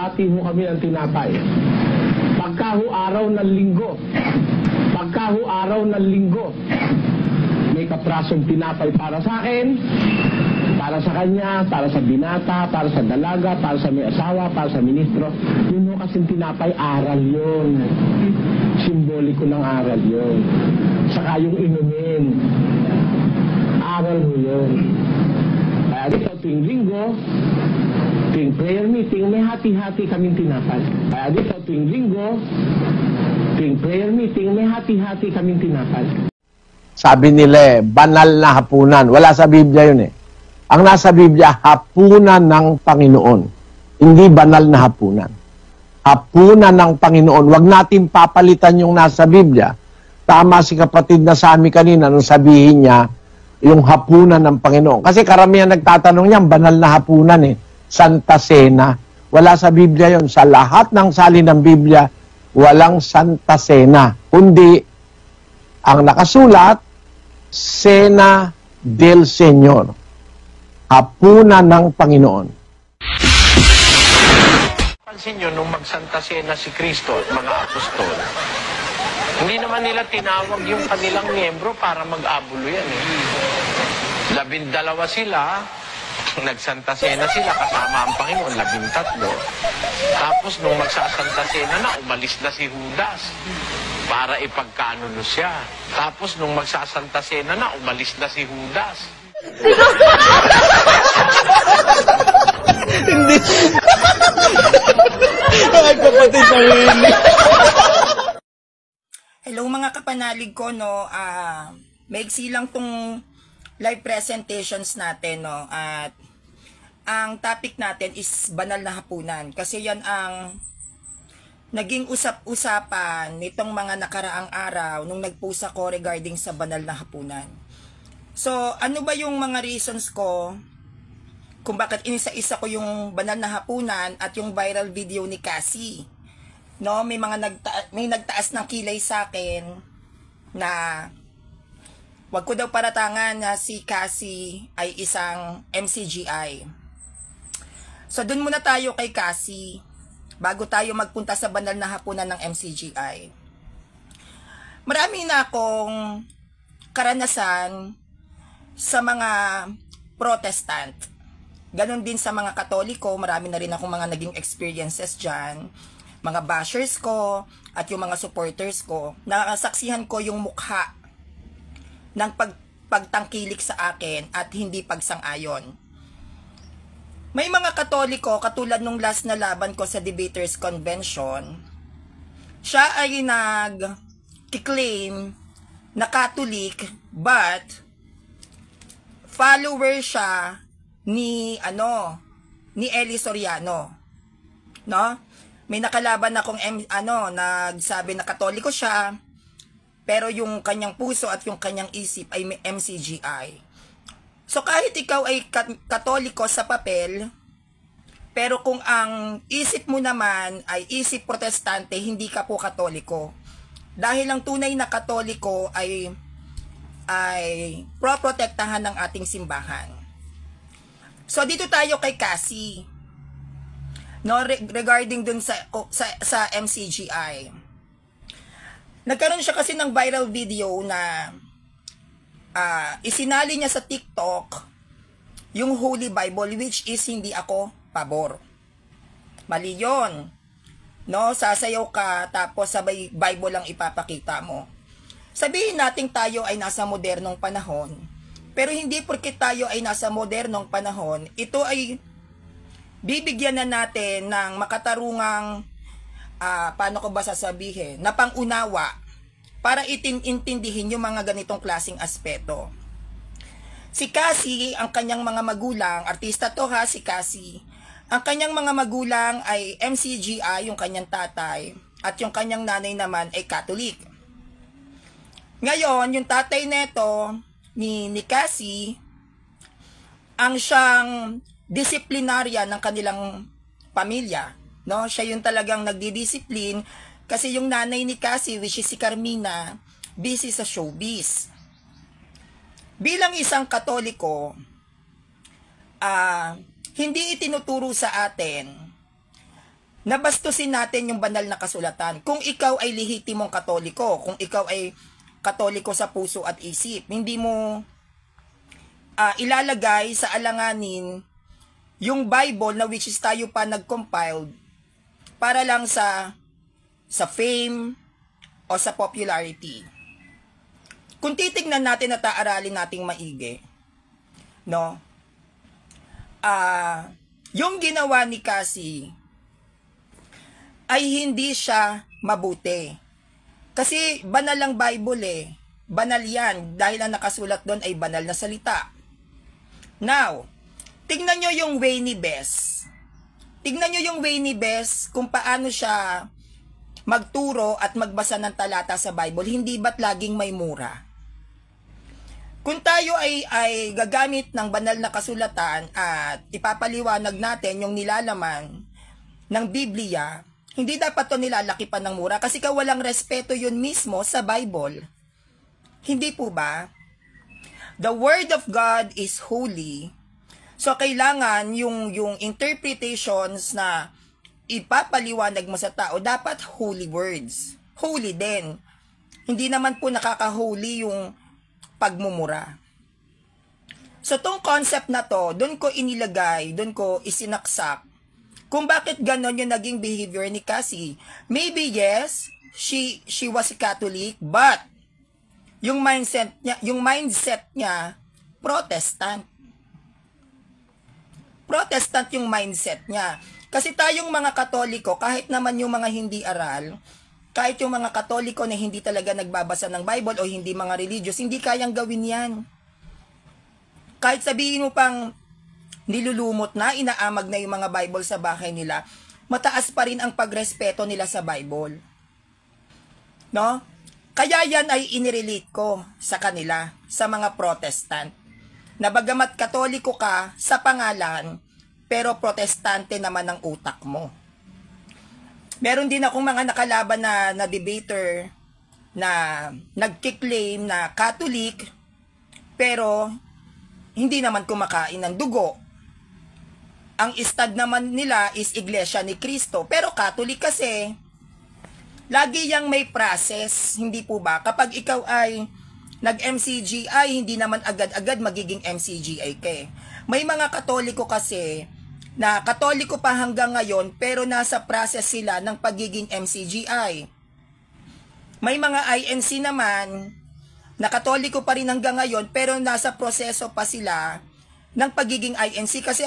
naghahati ho kami ng tinapay. Pagka ho araw ng linggo, may kaprasong tinapay para sa akin, para sa kanya, para sa binata, para sa dalaga, para sa may asawa, para sa ministro. Yun ho kasing tinapay, aral yun. Simboliko ng aral yun. Saka yung inumin. Aral ho yun. Kaya dito, tuwing linggo, tuwing prayer meeting, may hati-hati kaming tinapay. Kaya dito, tuwing linggo, tuwing prayer meeting, may hati-hati kaming tinapay. Sabi nila banal na hapunan. Wala sa Biblia yun eh. Ang nasa Biblia, hapunan ng Panginoon. Hindi banal na hapunan. Hapunan ng Panginoon. Huwag natin papalitan yung nasa Biblia. Tama si kapatid na sa amin kanina nung sabihin niya, yung hapunan ng Panginoon. Kasi karamihan nagtatanong niya, banal na hapunan eh. Santa Cena. Wala sa Biblia yon. Sa lahat ng salin ng Biblia, walang Santa Cena. Kundi, ang nakasulat, Cena del Señor. Hapunan ng Panginoon. Pansin nyo, nung mag-Santa Cena si Kristo at mga apostol, hindi naman nila tinawag yung kanilang miyembro para mag-abulo yan eh. 12 sila, nag-Santa Cena sila kasama ang Panginoon, 13. Tapos nung magsasanta Cena na, umalis na si Judas para ipagkaanuno siya. Tapos nung magsasanta Cena na, umalis na si Judas. Hindi. Ay, kapatid na rin. Hello mga kapanalig ko, no. Maiksi lang tong live presentations natin, no. At ang topic natin is banal na hapunan. Kasi yan ang naging usap-usapan nitong mga nakaraang araw nung nag-post ako regarding sa banal na hapunan. So, ano ba yung mga reasons ko kung bakit inisa-isa ko yung banal na hapunan at yung viral video ni Cassie? No, may nagtaas ng kilay sa akin na wag ko daw paratangan na si Cassie ay isang MCGI. So, dun muna tayo kay Cassie bago tayo magpunta sa banal na hapunan ng MCGI. Marami na akong karanasan sa mga Protestant. Ganon din sa mga Katoliko, marami na rin akong mga naging experiences dyan. Mga bashers ko at yung mga supporters ko. Nakasaksihan ko yung mukha ng pagtangkilik sa akin at hindi pagsang-ayon. May mga Katoliko, katulad nung last na laban ko sa Debaters Convention, siya ay nag-claim na Catholic but follower siya ni Eli Soriano, no? May nakalaban akong nagsabi na Katoliko siya, pero yung kanyang puso at yung kanyang isip ay may MCGI. So kahit ikaw ay Katoliko sa papel, pero kung ang isip mo naman ay isip Protestante, hindi ka po Katoliko. Dahil ang tunay na Katoliko ay proprotektahan ng ating simbahan. So dito tayo kay Cassie, no, regarding dun sa MCGI. Nagkaroon siya kasi ng viral video na isinali niya sa TikTok yung Holy Bible, which is hindi ako pabor. Mali yun. No, sasayaw ka tapos sabay Bible lang ipapakita mo. Sabihin natin tayo ay nasa modernong panahon, pero hindi porket tayo ay nasa modernong panahon, ito ay bibigyan na natin ng makatarungang, paano ko ba sasabihin, na pangunawa para intindihin yung mga ganitong klaseng aspeto. Si Cassie, ang kanyang mga magulang, artista to ha, si Cassie, ang kanyang mga magulang ay MCGI, yung kanyang tatay, at yung kanyang nanay naman ay Catholic. Ngayon, yung tatay neto ni Cassie, ang siyang disiplinarya ng kanilang pamilya, no? Siya yung talagang nagdidisiplin kasi yung nanay ni Cassie, which is si Carmina, busy sa showbiz. Bilang isang Katoliko, hindi itinuturo sa atin nabastusin natin yung banal na kasulatan. Kung ikaw ay lehitimong Katoliko, kung ikaw ay Katoliko sa puso at isip, hindi mo ilalagay sa alanganin yung Bible na which is tayo pa nag-compiled para lang sa fame o sa popularity. Kung titignan natin at aaralin nating maigi, no? Yung ginawa ni Cassie ay hindi siya mabuti. Kasi banal ang Bible eh. Banal yan dahil ang nakasulat doon ay banal na salita. Now, tignan nyo yung way ni Bess. Tignan nyo yung way ni Bess kung paano siya magturo at magbasa ng talata sa Bible. Hindi ba't laging may mura? Kung tayo ay gagamit ng banal na kasulatan at ipapaliwanag natin yung nilalaman ng Biblia, hindi dapat to nilalaki pa ng mura kasi walang respeto yun mismo sa Bible. Hindi po ba? The Word of God is holy. So, kailangan yung interpretations na ipapaliwanag mo sa tao, dapat holy words. Holy din. Hindi naman po nakaka-holy yung pagmumura. So, tong concept na to, doon ko inilagay, doon ko isinaksak kung bakit ganon yung naging behavior ni Cassie. Maybe, yes, she was a Catholic, but yung mindset niya, Protestant. Protestant yung mindset niya. Kasi tayong mga Katoliko, kahit naman yung mga hindi aral, kahit yung mga Katoliko na hindi talaga nagbabasa ng Bible o hindi mga religious, hindi kayang gawin yan. Kahit sabihin mo pang nilulumot na, inaamag na yung mga Bible sa bahay nila, mataas pa rin ang pagrespeto nila sa Bible. No? Kaya yan ay inirelate ko sa kanila, sa mga Protestant. Na bagamat Katoliko ka sa pangalan, pero Protestante naman ang utak mo. Meron din akong mga nakalaban na debater na nagkiklaim na Catholic pero hindi naman kumakain ng dugo. Ang istad naman nila is Iglesia ni Cristo pero Catholic kasi. Lagi yang may process, hindi po ba? Kapag ikaw ay nag-MCGI, hindi naman agad-agad magiging MCGI ka. May mga Katoliko kasi na Katoliko pa hanggang ngayon pero nasa process sila ng pagiging MCGI. May mga INC naman na Katoliko pa rin hanggang ngayon pero nasa proseso pa sila ng pagiging INC kasi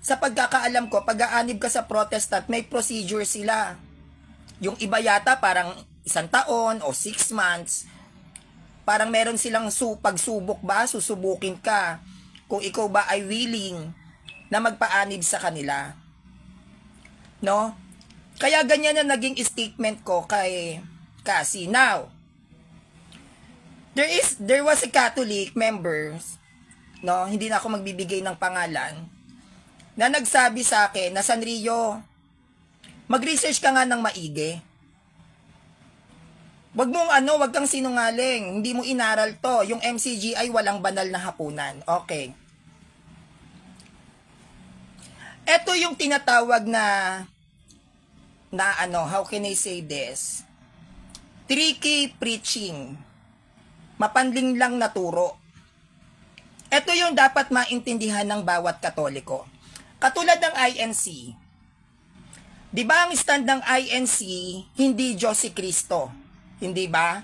sa pagkakaalam ko, pag-aanib ka sa Protestant, may procedure sila. Yung iba yata parang 1 taon o 6 months. Parang meron silang pagsubok ba, susubukin ka kung ikaw ba ay willing na magpaanib sa kanila. No? Kaya ganyan na naging statement ko kay Cassie. Now, there was a Catholic member, no, hindi na ako magbibigay ng pangalan, na nagsabi sa akin na Sanrio, mag-research ka nga ng maigi. Wag kang sinungaling. Hindi mo inaral to. Yung MCGI walang banal na hapunan. Okay. Ito yung tinatawag na how can I say this? Tricky preaching. Mapanling lang na turo. Ito yung dapat maintindihan ng bawat Katoliko. Katulad ng INC. Di ba ang stand ng INC, hindi Diyos si Kristo? Hindi ba?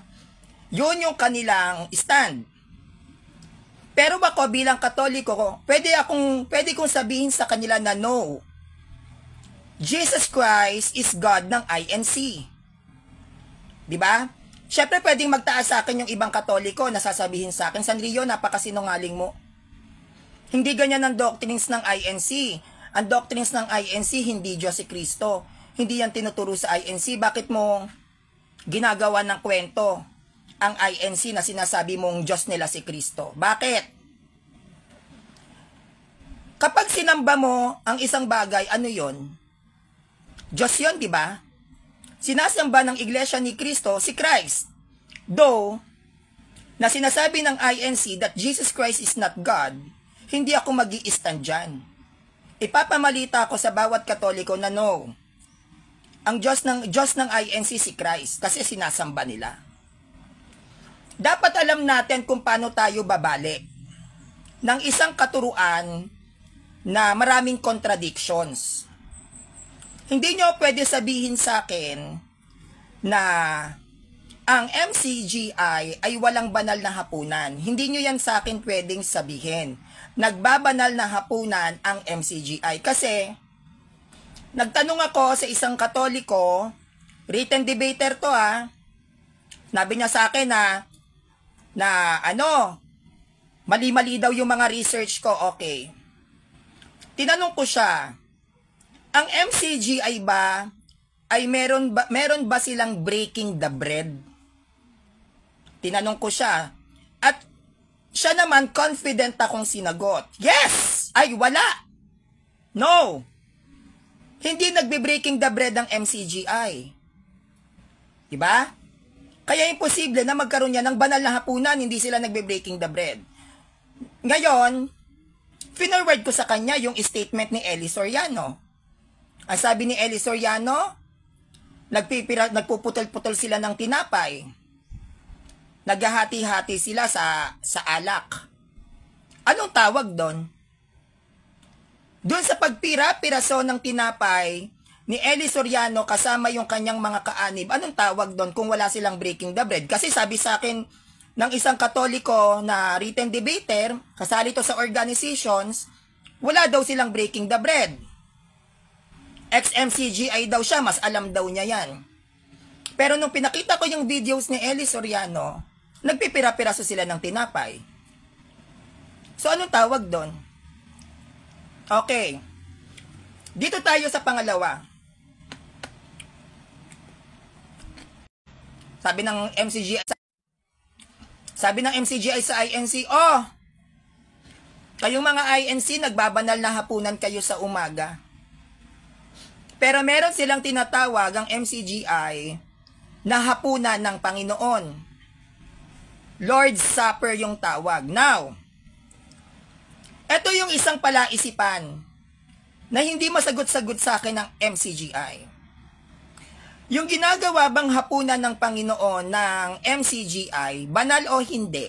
Yun yung kanilang stand. Pero ako bilang Katoliko, pwede kong sabihin sa kanila na no. Jesus Christ is God ng INC. Di ba? Syempre pwedeng magtaas sa akin yung ibang Katoliko na sasabihin sa akin, Sanrio, napakasinungaling mo. Hindi ganyan ang doctrines ng INC. Ang doctrines ng INC, hindi Diyos si Kristo. Hindi yan tinuturo sa INC. Bakit mo ginagawa ng kwento ang INC na sinasabi mong Diyos nila si Kristo? Bakit? Kapag sinamba mo ang isang bagay, ano yon? Diyos yun, di ba? Sinasamba ng Iglesia ni Kristo si Christ. Though, na sinasabi ng INC that Jesus Christ is not God, hindi ako mag-i-stand dyan. Ipapamalita ako sa bawat Katoliko na no. ang Diyos ng INC si Christ kasi sinasamba nila. Dapat alam natin kung paano tayo babalik ng isang katuruan na maraming contradictions. Hindi nyo pwede sabihin sa akin na ang MCGI ay walang banal na hapunan. Hindi nyo yan sa akin pwedeng sabihin. Nagbabanal na hapunan ang MCGI. Kasi, nagtanong ako sa isang Katoliko, written debater to Sabi niya sa akin na mali-mali daw yung mga research ko. Okay. Tinanong ko siya, ang MCGI ba ay meron ba silang breaking the bread? Tinanong ko siya. At siya naman confident akong sinagot. Yes! Ay, wala! No! Hindi nagbe-breaking the bread ang MCGI. Diba? Kaya imposible na magkaroon niya ng banal na hapunan, hindi sila nagbe-breaking the bread. Ngayon, finorward ko sa kanya yung statement ni Eli Soriano. Ang sabi ni Eli Soriano, nagpuputol-putol sila ng tinapay. Naghahati-hati sila sa alak. Anong tawag doon? Doon sa pagpira-piraso ng tinapay ni Eli Soriano kasama yung kanyang mga kaanib, anong tawag doon kung wala silang breaking the bread? Kasi sabi sa akin ng isang Katoliko na written debater, kasali to sa organizations, wala daw silang breaking the bread. Ex-MCGI daw siya, mas alam daw niya yan. Pero nung pinakita ko yung videos ni Eli Soriano, nagpipira-piraso sila ng tinapay. So, anong tawag doon? Okay. Dito tayo sa pangalawa. Sabi ng MCGI sa INC, kayong mga INC, nagbabanal na hapunan kayo sa umaga. Pero meron silang tinatawag ang MCGI na hapunan ng Panginoon. Lord's Supper yung tawag. Now, ito yung isang palaisipan na hindi masagot-sagot sa akin ng MCGI. Yung ginagawa bang hapunan ng Panginoon ng MCGI, banal o hindi?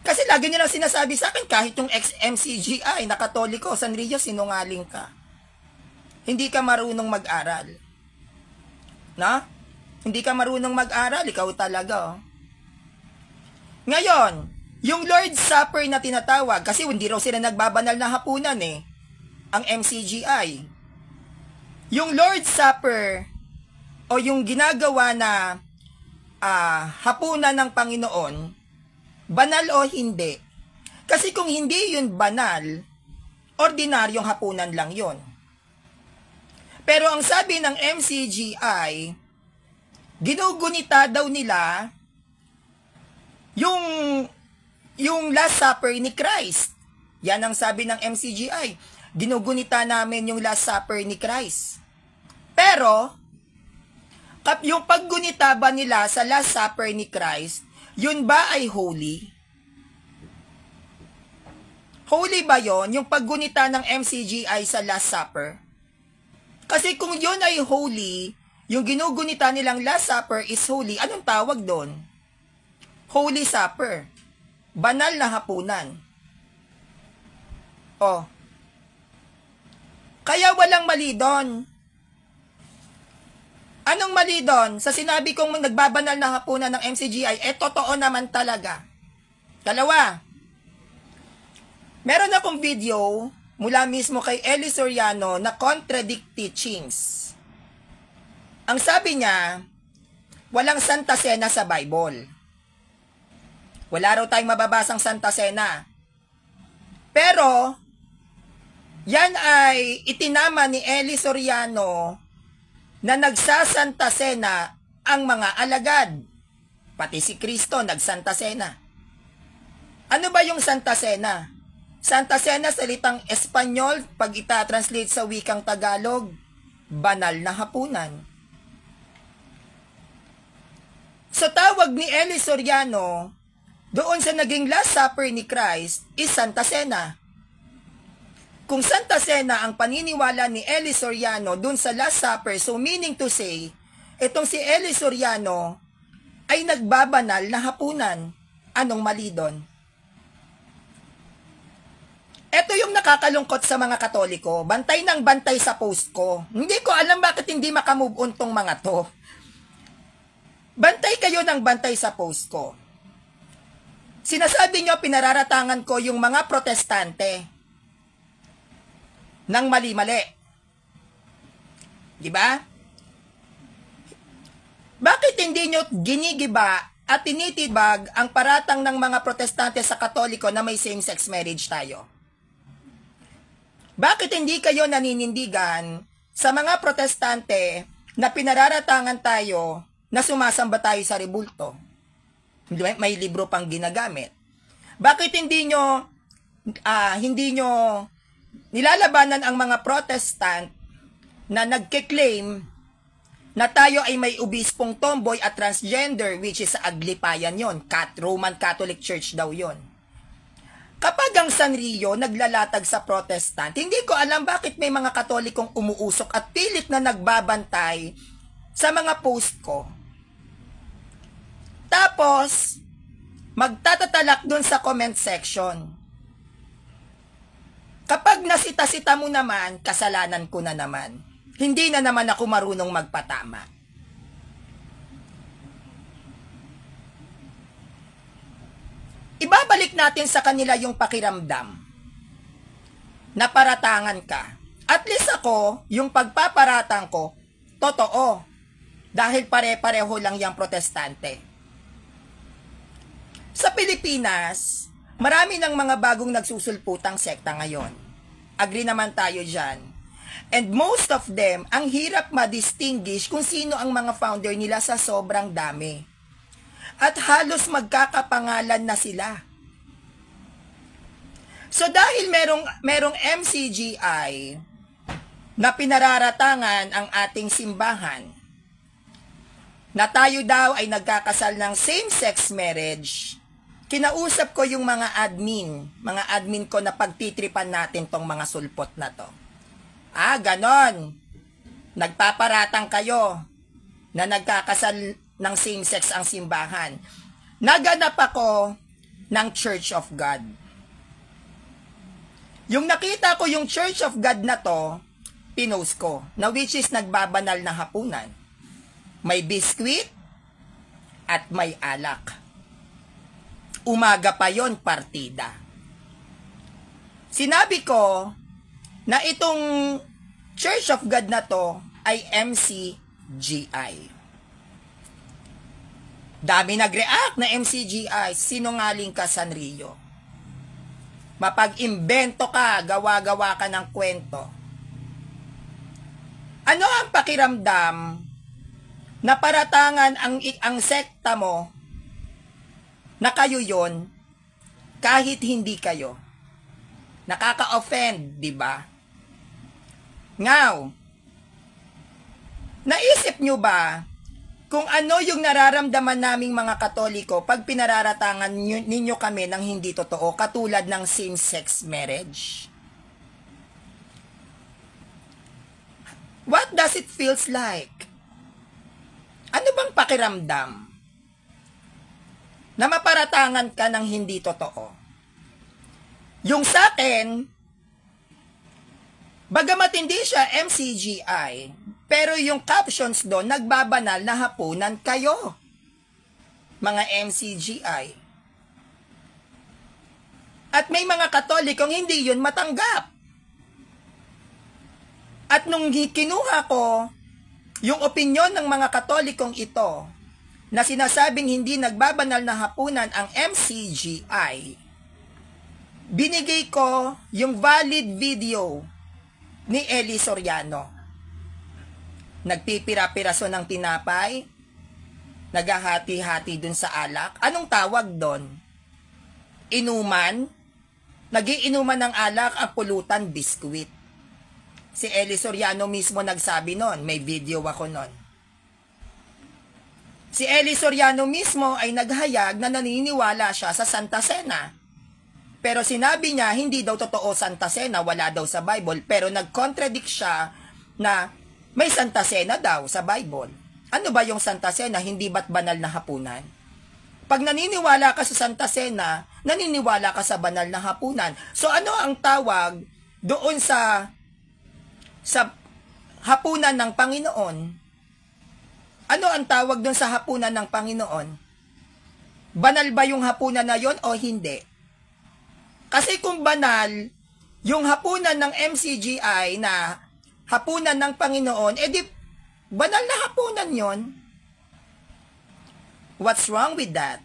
Kasi lagi nilang sinasabi sa akin, kahit yung ex-MCGI na Katoliko, Sanrio, sinungaling ka. Hindi ka marunong mag-aral. Na? Hindi ka marunong mag-aral, ikaw talaga. Ngayon, yung Lord's Supper na tinatawag, kasi hindi raw sila nagbabanal na hapunan ang MCGI. Yung Lord's Supper, o yung ginagawa na hapunan ng Panginoon, banal o hindi? Kasi kung hindi yun banal, ordinaryong hapunan lang yun. Pero ang sabi ng MCGI, ginugunita daw nila yung Last Supper ni Christ. Yan ang sabi ng MCGI. Ginugunita namin yung Last Supper ni Christ. Pero, yung paggunita ba nila sa Last Supper ni Christ, yun ba ay holy? Holy ba yon yung paggunita ng MCGI sa Last Supper? Kasi kung yun ay holy, yung ginugunita nilang Last Supper is holy, anong tawag doon? Holy Supper. Banal na hapunan. Kaya walang mali doon. Anong mali doon? Sa sinabi kong nagbabanal na hapunan ng MCGI, totoo naman talaga. Dalawa. Meron akong video mula mismo kay Eli Soriano na contradict teachings. Ang sabi niya, walang Santa Cena sa Bible. Wala raw tayong mababasang Santa Cena. Pero, yan ay itinama ni Eli Soriano na nagsasanta Cena ang mga alagad. Pati si Kristo nagsanta Cena. Ano ba yung Santa Cena? Santa Cena, salitang Espanyol, pag ita-translate sa wikang Tagalog, banal na hapunan. So tawag ni Eli Soriano, doon sa naging Last Supper ni Christ, is Santa Cena. Kung Santa Cena ang paniniwala ni Eli Soriano dun sa Last Supper, so meaning to say, itong si Eli Soriano ay nagbabanal na hapunan. Anong mali doon? Ito yung nakakalungkot sa mga Katoliko. Bantay ng bantay sa post ko. Hindi ko alam bakit hindi makamove on tong mga to. Bantay kayo ng bantay sa post ko. Sinasabi nyo, pinararatangan ko yung mga protestante ng mali-mali. Diba? Bakit hindi nyo ginigiba at tinitibag ang paratang ng mga protestante sa Katoliko na may same-sex marriage tayo? Bakit hindi kayo naninindigan sa mga protestante na pinararatangan tayo na sumasamba tayo sa rebulto? May libro pang ginagamit. Bakit hindi nyo nilalabanan ang mga Protestant na nagke-claim na tayo ay may obispong tomboy at transgender, which is Aglipayan yon, Roman Catholic Church daw yon. Kapag ang Sanrio naglalatag sa Protestant, hindi ko alam bakit may mga Katolikong umuusok at pilit na nagbabantay sa mga post ko. Tapos, magtatatalak dun sa comment section. Kapag nasita-sita mo naman, kasalanan ko na naman. Hindi na naman ako marunong magpatama. Ibabalik natin sa kanila yung pakiramdam na paratangan ka. At least ako, yung pagpaparatang ko, totoo. Dahil pare-pareho lang yung protestante. Sa Pilipinas, marami ng mga bagong nagsusulputang sekta ngayon. Agree naman tayo dyan. And most of them, ang hirap ma-distinguish kung sino ang mga founder nila sa sobrang dami. At halos magkakapangalan na sila. So dahil merong MCGI na pinararatangan ang ating simbahan, na tayo daw ay nagkakasal ng same-sex marriage, kinausap ko yung mga admin ko na pagtitripan natin tong mga sulpot na to. Ganon. Nagpaparatang kayo na nagkakasal ng same-sex ang simbahan. Naganap ako ng Church of God. Yung nakita ko yung Church of God na to, pinost ko, na which is nagbabanal na hapunan. May biskwit at may alak. Umaga pa yon, partida. Sinabi ko na itong Church of God na to ay MCGI. Dami nag-react na MCGI. Sinungaling ka, Sanrio. Mapag-imbento ka, gawa-gawa ka ng kwento. Ano ang pakiramdam na paratangan ang sekta mo na kayo yon kahit hindi kayo? Nakaka-offend, di ba? Now, naisip nyo ba kung ano yung nararamdaman naming mga Katoliko pag pinararatangan ninyo kami ng hindi totoo, katulad ng same-sex marriage? What does it feels like? Ano bang pakiramdam na maparatangan ka ng hindi totoo? Yung sa akin, bagamat hindi siya MCGI, pero yung captions doon, nagbabanal na hapunan kayo, mga MCGI. At may mga Katolikong hindi yun matanggap. At nung kinuha ko yung opinyon ng mga Katolikong ito, na sinasabing hindi nagbabanal na hapunan ang MCGI, binigay ko yung valid video ni Eli Soriano. Nagpipira-piraso ng tinapay, naghahati-hati dun sa alak. Anong tawag dun? Inuman? Nagiinuman ng alak, ang pulutan, biskwit. Si Eli Soriano mismo nagsabi nun, may video ako nun. Si Eli Soriano mismo ay naghayag na naniniwala siya sa Santa Cena. Pero sinabi niya, hindi daw totoo Santa Cena, wala daw sa Bible. Pero nag-contradict siya na may Santa Cena daw sa Bible. Ano ba yung Santa Cena? Hindi ba't banal na hapunan? Pag naniniwala ka sa Santa Cena, naniniwala ka sa banal na hapunan. So ano ang tawag doon sa hapunan ng Panginoon? Ano ang tawag doon sa hapunan ng Panginoon? Banal ba yung hapunan na yon o hindi? Kasi kung banal, yung hapunan ng MCGI na hapunan ng Panginoon, edi banal na hapunan yon. What's wrong with that?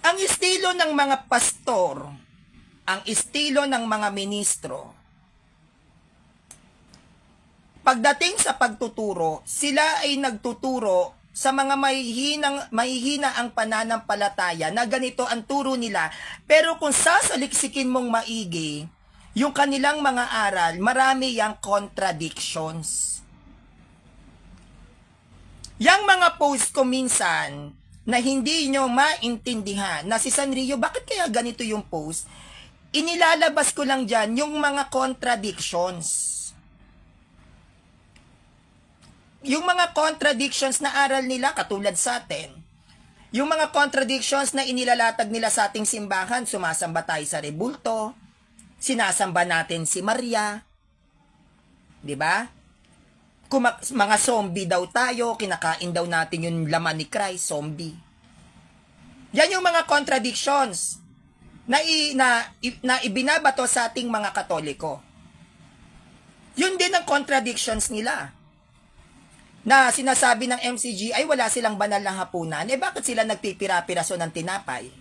Ang estilo ng mga pastor, ang estilo ng mga ministro, pagdating sa pagtuturo, sila ay nagtuturo sa mga mahihina ang pananampalataya na ganito ang turo nila. Pero kung sasaliksikin mong maigi, yung kanilang mga aral, marami yang contradictions. Yang mga post ko minsan na hindi nyo maintindihan na si Sanrio, bakit kaya ganito yung post? Inilalabas ko lang dyan yung mga contradictions. Yung mga contradictions na aral nila katulad sa atin. Yung mga contradictions na inilalatag nila sa ating simbahan, sumasamba tayo sa rebulto, sinasamba natin si Maria, 'di ba? Kung mga zombie daw tayo, kinakain daw natin yung laman ni Christ, zombie. Yan yung mga contradictions na ibinabato sa ating mga Katoliko. Yun din ang contradictions nila. Na sinasabi ng MCG ay wala silang banal na hapunan, bakit sila nagpipira-piraso ng tinapay?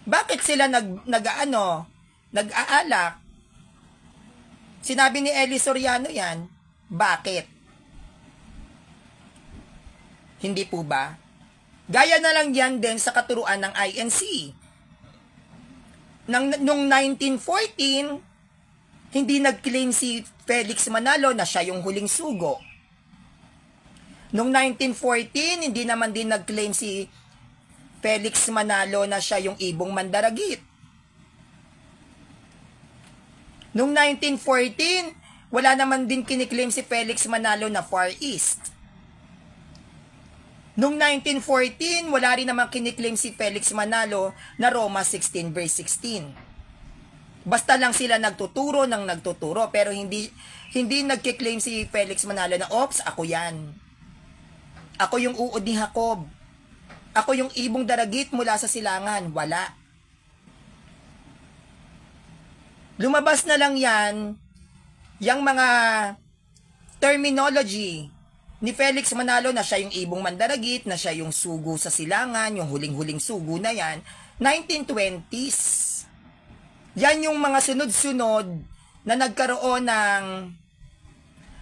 Bakit sila nag-aalak? Sinabi ni Eli Soriano yan, bakit? Hindi po ba? Gaya na lang yan din sa katuruan ng INC. Nung 1914, hindi nag-claim si Felix Manalo na siya yung huling sugo. Noong 1914, hindi naman din nag-claim si Felix Manalo na siya yung ibong mandaragit. Noong 1914, wala naman din kiniklaim si Felix Manalo na Far East. Noong 1914, wala rin naman kiniklaim si Felix Manalo na Roma 16 verse 16. Basta lang sila nagtuturo ng nagtuturo, pero hindi nagkiklaim si Felix Manalo na, ops, ako yan. Ako yung uod ni Jacob. Ako yung ibong daragit mula sa silangan. Wala. Lumabas na lang yan, yung mga terminology ni Felix Manalo na siya yung ibong mandaragit, na siya yung sugo sa silangan, yung huling-huling sugo na yan, 1920s. Yan yung mga sunod-sunod na nagkaroon ng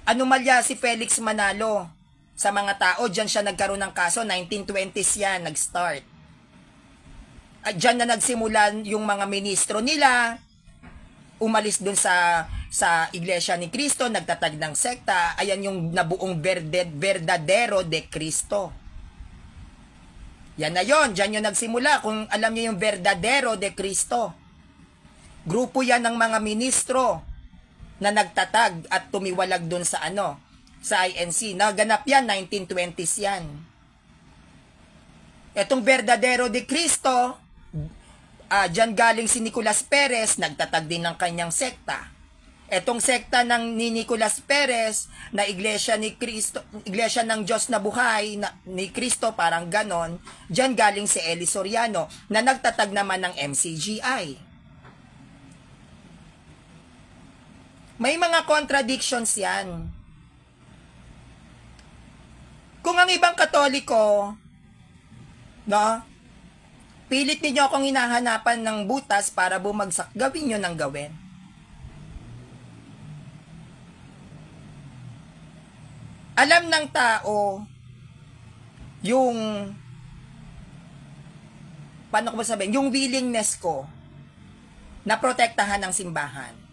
anomalya si Felix Manalo sa mga tao. Diyan siya nagkaroon ng kaso, 1920s yan, nag-start. At diyan na nagsimulan yung mga ministro nila, umalis dun sa Iglesia ni Cristo, nagtatag ng sekta. Ayan yung nabuong Verdadero de Cristo. Yan na yon, diyan yung nagsimula. Kung alam niyo yung Verdadero de Cristo, grupo yan ng mga ministro na nagtatag at tumiwalag dun sa sa INC. Naganap yan, 1920s yan. Etong Verdadero de Cristo, dyan galing si Nicolas Perez, nagtatag din ng kanyang sekta. Etong sekta ni Nicolas Perez na Iglesia ni Cristo, Iglesia ng Diyos na Buhay ni Cristo, parang ganon, dyan galing si Eli Soriano na nagtatag naman ng MCGI. May mga contradictions yan. Kung ang ibang Katoliko, pilit ninyo akong hinahanapan ng butas para bumagsak, gawin nyo ng gawin. Alam ng tao yung, paano ko ba sabihin, yung willingness ko na protektahan ng simbahan.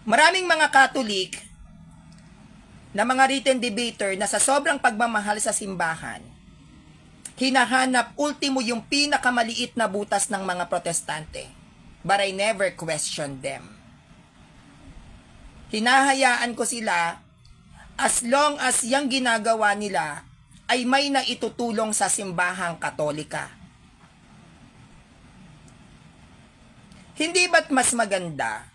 Maraming mga Katolik na mga written debater na sa sobrang pagmamahal sa simbahan, Hinahanap ultimo yung pinakamaliit na butas ng mga protestante. But I never questioned them. Hinahayaan ko sila as long as yung ginagawa nila ay may naitutulong sa simbahang Katolika. Hindi ba't mas maganda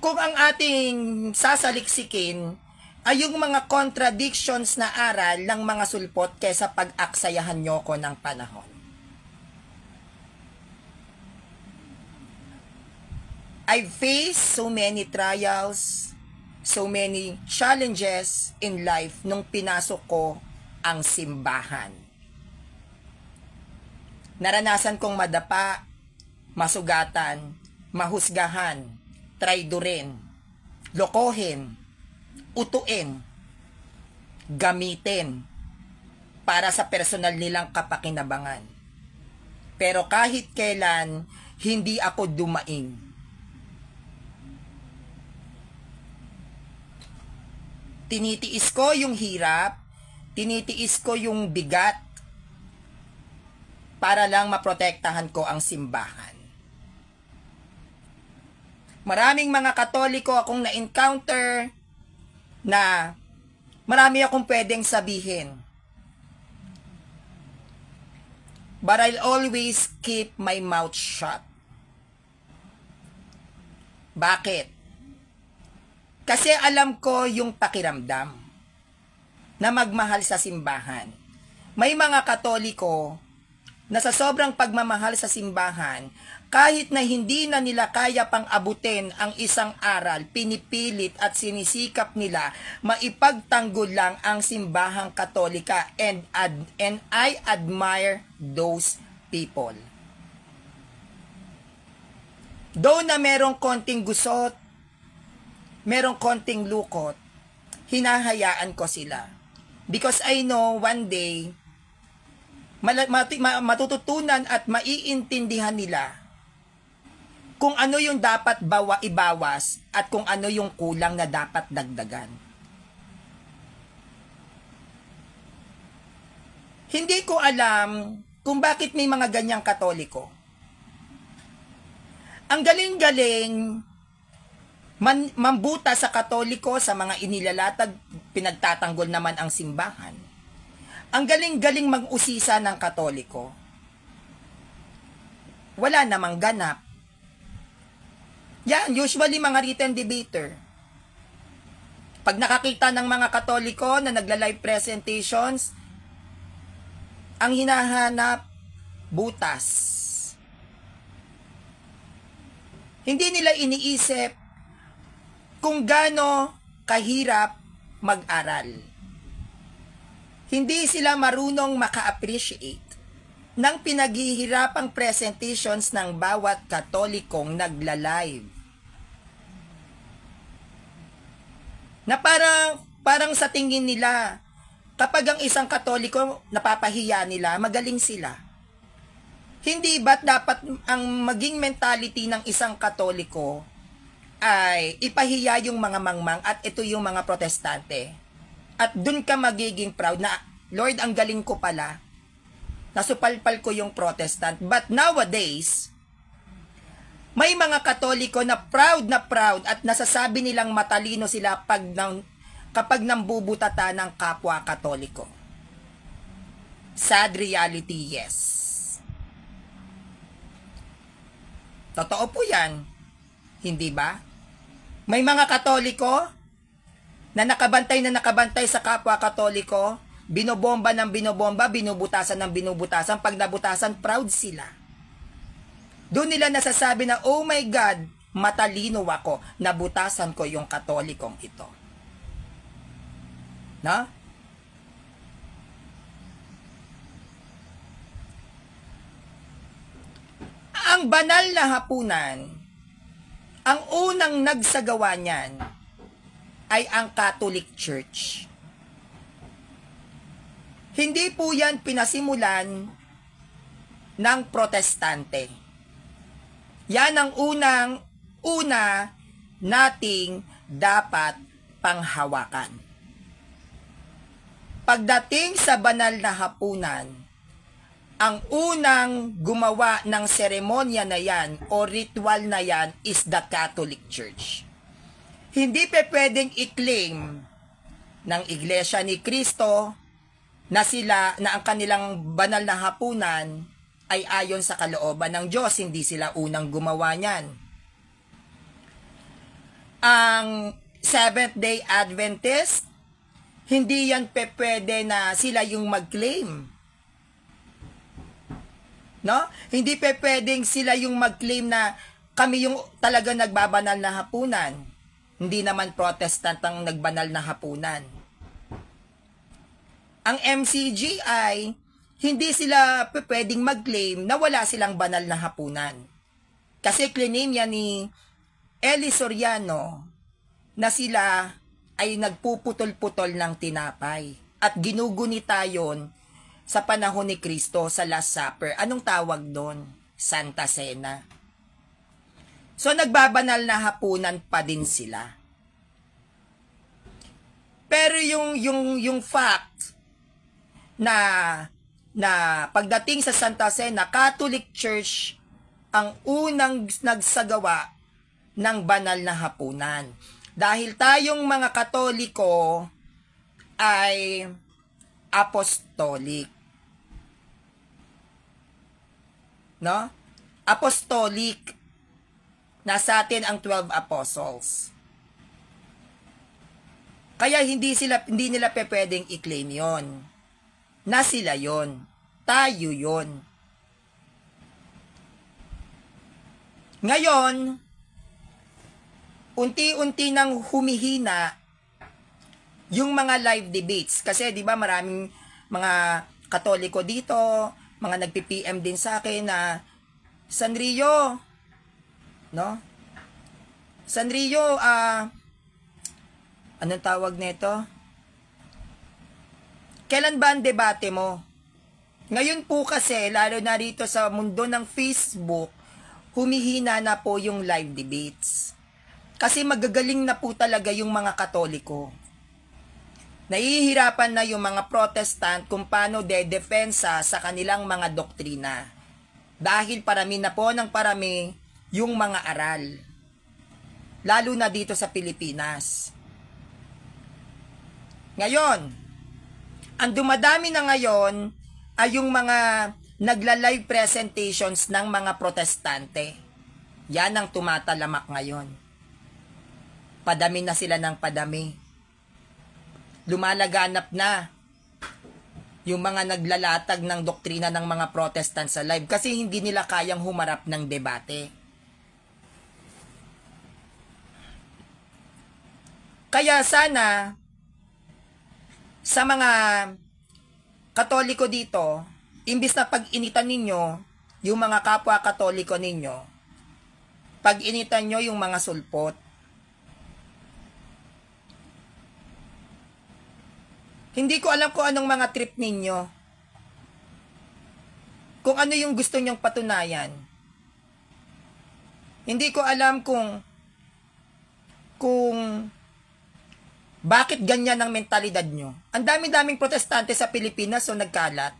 kung ang ating sasaliksikin ay yung mga contradictions na aral ng mga sulpot kaysa pag-aksayahan nyo ko ng panahon? I've faced so many trials, so many challenges in life nung pinasok ko ang simbahan. Naranasan kong madapa, masugatan, mahusgahan, traidorin, lokohin, utuin, gamitin para sa personal nilang kapakinabangan. Pero kahit kailan, hindi ako dumaing. Tinitiis ko yung hirap, tinitiis ko yung bigat para lang maprotektahan ko ang simbahan. Maraming mga Katoliko akong na-encounter na marami akong pwedeng sabihin. But I'll always keep my mouth shut. Bakit? Kasi alam ko yung pakiramdam na magmahal sa simbahan. May mga Katoliko na sa sobrang pagmamahal sa simbahan, kahit na hindi na nila kaya pang abutin ang isang aral, pinipilit at sinisikap nila maipagtanggol lang ang simbahang Katolika, and I admire those people. Though na merong konting gusot, merong konting lukot, hinahayaan ko sila. Because I know one day, matututunan at maiintindihan nila kung ano yung dapat ibawas at kung ano yung kulang na dapat dagdagan. Hindi ko alam kung bakit may mga ganyang Katoliko. Ang galing-galing mambuta sa Katoliko sa mga inilalatag, pinagtatanggol naman ang simbahan. Ang galing-galing mag-usisa ng Katoliko. Wala namang ganap. Yan, usually mga written debater. Pag nakakita ng mga Katoliko na nagla-live presentations, ang hinahanap, butas. Hindi nila iniisip kung gaano kahirap mag-aral. Hindi sila marunong maka-appreciate ng pinaghihirapang presentations ng bawat Katolikong nagla-live. Na parang sa tingin nila, kapag ang isang Katoliko napapahiya nila, magaling sila. Hindi ba't dapat ang maging mentality ng isang Katoliko ay ipahiya yung mga mangmang at ito yung mga protestante. At dun ka magiging proud na, Lord, ang galing ko pala. Nasupalpal ko yung protestant. But nowadays, may mga Katoliko na proud at nasasabi nilang matalino sila kapag nambubutata ng kapwa Katoliko. Sad reality, yes. Totoo po yan. Hindi ba? May mga Katoliko na nakabantay sa kapwa Katoliko, binobomba ng binobomba, binubutasan ng binubutasan, pag nabutasan, proud sila. Doon nila nasasabi na, oh my God, matalino ako, nabutasan ko yung Katolikong ito. No? Ang banal na hapunan, ang unang nagsagawa niyan ay ang Catholic Church. Hindi po yan pinasimulan ng protestante. Yan ang una nating dapat panghawakan. Pagdating sa banal na hapunan, ang unang gumawa ng seremonya na yan o ritual na yan is the Catholic Church. Hindi pwedeng i-claim ng Iglesia ni Cristo na ang kanilang banal na hapunan ay ayon sa kalooban ng Diyos. Hindi sila unang gumawa niyan. Ang Seventh-day Adventist, hindi yan pwede na sila yung mag-claim. No? Hindi pwedeng sila yung mag-claim na kami yung talaga nagbabanal na hapunan. Hindi naman Protestant ang nagbanal na hapunan. Ang MCG ay hindi sila pwedeng mag-claim na wala silang banal na hapunan. Kasi claim yan ni Eli Soriano na sila ay nagpuputol-putol ng tinapay at ginugunita yon sa panahon ni Kristo sa Last Supper. Anong tawag doon? Santa Cena. So, nagbabanal na hapunan pa din sila. Pero yung fact na pagdating sa Santa Cena, Catholic Church ang unang nagsagawa ng banal na hapunan. Dahil tayong mga Katoliko ay apostolic. No? Apostolic. Nasa atin ang 12 apostles. Kaya hindi nila pwedeng i-claim yon. Na sila yon. Tayo yon. Ngayon, unti-unti nang humihina yung mga live debates. Kasi di ba maraming mga Katoliko dito, mga nagpi-PM din sa akin na Sanrio, no? Sanrio, anong tawag nito? Kailan ba ang debate mo? Ngayon po kasi, lalo na rito sa mundo ng Facebook, humihina na po yung live debates. Kasi magagaling na po talaga yung mga Katoliko. Nahihirapan na yung mga Protestant kung paano de-defensa sa kanilang mga doktrina. Dahil parami na po ng parami yung mga aral. Lalo na dito sa Pilipinas. Ngayon, ang dumadami na ngayon ay yung mga nagla-live presentations ng mga Protestante. Yan ang tumatalamak ngayon. Padami na sila ng padami. Lumalaganap na yung mga naglalatag ng doktrina ng mga Protestant sa live kasi hindi nila kayang humarap ng debate. Kaya sana sa mga Katoliko dito, imbis na pag-initan ninyo yung mga kapwa Katoliko ninyo, pag-initan nyo yung mga sulpot. Hindi ko alam kung anong mga trip ninyo. Kung ano yung gusto nyong patunayan. Hindi ko alam kung bakit ganyan ang mentalidad nyo. Ang dami-daming Protestante sa Pilipinas so nagkalat.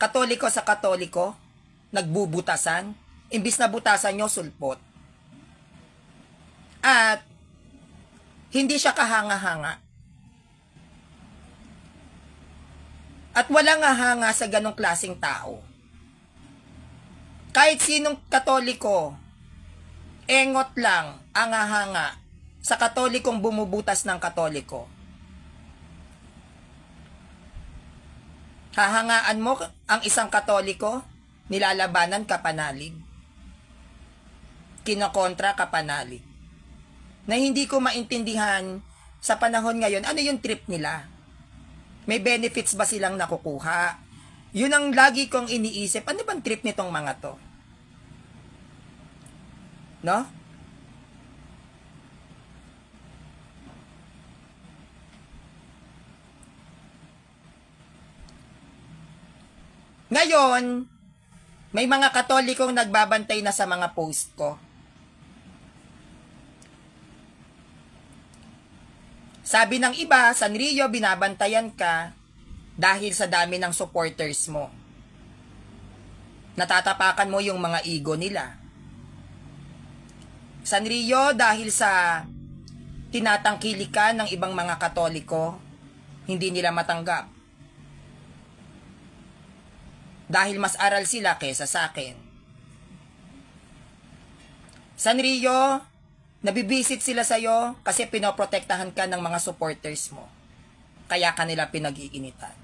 Katoliko sa Katoliko, nagbubutasan. Imbis na butasan nyo, sulpot. At hindi siya kahanga-hanga. At walang hanga sa ganong klaseng tao. Kahit sinong Katoliko, engot lang ang hanga sa Katolikong bumubutas ng Katoliko. Hahangaan mo ang isang Katoliko, nilalabanan ka panalig. Kinokontra ka panalig. Na hindi ko maintindihan sa panahon ngayon, ano yung trip nila? May benefits ba silang nakukuha? Yun ang lagi kong iniisip. Ano bang trip nitong mga to? No? Ngayon, may mga Katolikong nagbabantay na sa mga post ko. Sabi ng iba, Sanrio, binabantayan ka dahil sa dami ng supporters mo. Natatapakan mo yung mga ego nila. Sanrio, dahil sa tinatangkilikan ng ibang mga Katoliko, hindi nila matanggap. Dahil mas aral sila kesa sa akin. Sanrio, nabibisit sila sa'yo kasi pinoprotektahan ka ng mga supporters mo. Kaya kanila pinag-iinitan.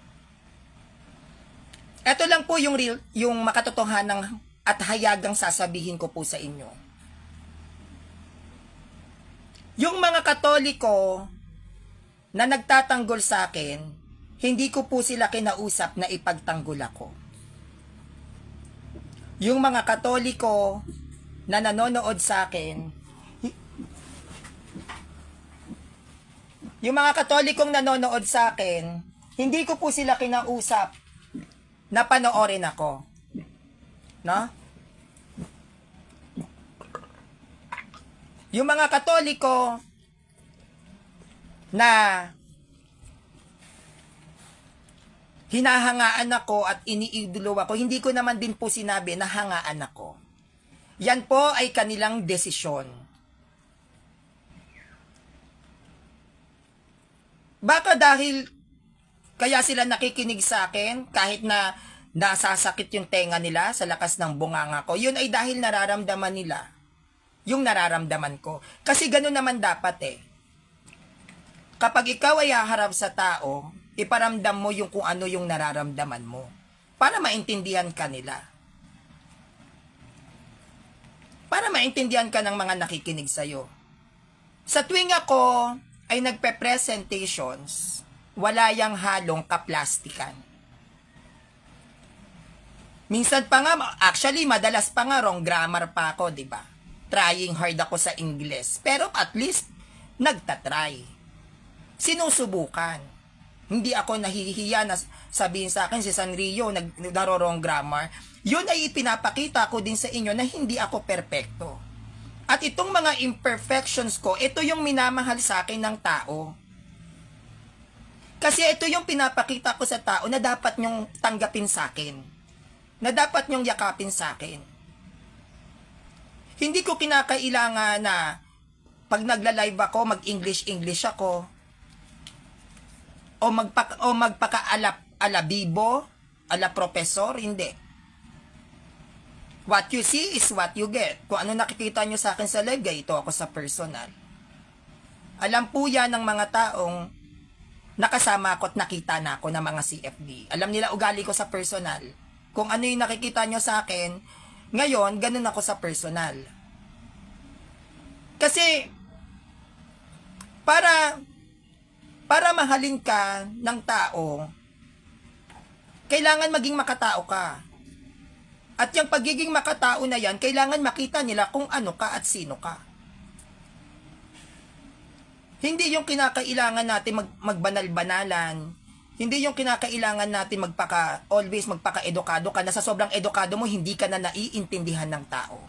Ito lang po yung makatotohanan at hayagang sasabihin ko po sa inyo. Yung mga Katoliko na nagtatanggol sa akin, hindi ko po sila kinausap na ipagtanggol ako. Yung mga Katoliko na nanonood sa akin, yung mga Katolikong nanonood sa akin, hindi ko po sila kinausap na panoorin ako. No? Yung mga Katoliko na hinahangaan ako at iniidolo ako, hindi ko naman din po sinabi na hangaan ako. Yan po ay kanilang desisyon. Baka dahil kaya sila nakikinig sa akin kahit na nasasakit yung tenga nila sa lakas ng bunganga ko, yun ay dahil nararamdaman nila yung nararamdaman ko. Kasi gano'n naman dapat eh. Kapag ikaw ay haharap sa tao, iparamdam mo yung kung ano yung nararamdaman mo para maintindihan ka nila. Para maintindihan ka ng mga nakikinig sa'yo. Sa tuwing ako ay nagpe-presentations, wala yang halong kaplastikan. Minsan pa nga, actually madalas pa nga wrong grammar pa ako, di ba? Trying hard ako sa English. Pero at least, nagtatry. Sinusubukan. Hindi ako nahihiya na sabihin sa akin si Sanrio, nagdaro-wrong grammar. Yun ay ipinapakita ko din sa inyo na hindi ako perpekto. At itong mga imperfections ko, ito yung minamahal sa akin ng tao. Kasi ito yung pinapakita ko sa tao na dapat nyong tanggapin sa akin. Na dapat nyong yakapin sa akin. Hindi ko kinakailangan na pag nagla-live ako, mag-English ako. O magpaka-alabibo, ala professor, hindi. What you see is what you get. Kung ano nakikita nyo sa akin sa live, ito ako sa personal. Alam po yan ng mga taong nakasama ako at nakita na ako ng mga CFD. Alam nila ugali ko sa personal. Kung ano yung nakikita nyo sa akin, ngayon, ganun ako sa personal. Kasi, para mahalin ka ng tao, kailangan maging makatao ka. At yung pagiging makatao na yan, kailangan makita nila kung ano ka at sino ka. Hindi yung kinakailangan natin magbanal-banalan. Hindi yung kinakailangan natin always magpaka-edukado ka na sa sobrang edukado mo, hindi ka na naiintindihan ng tao.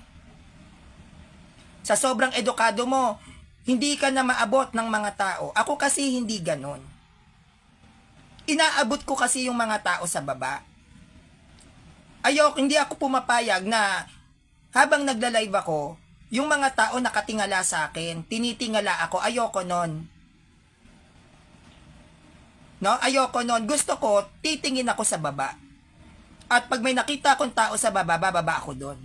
Sa sobrang edukado mo, hindi ka na maabot ng mga tao. Ako kasi hindi ganon. Inaabot ko kasi yung mga tao sa baba. Hindi ako pumapayag na habang nagla-live ako, yung mga tao nakatingala sa akin, tinitingala ako, ayoko nun. No? Ayoko nun. Gusto ko, titingin ako sa baba. At pag may nakita akong tao sa baba, bababa ako doon.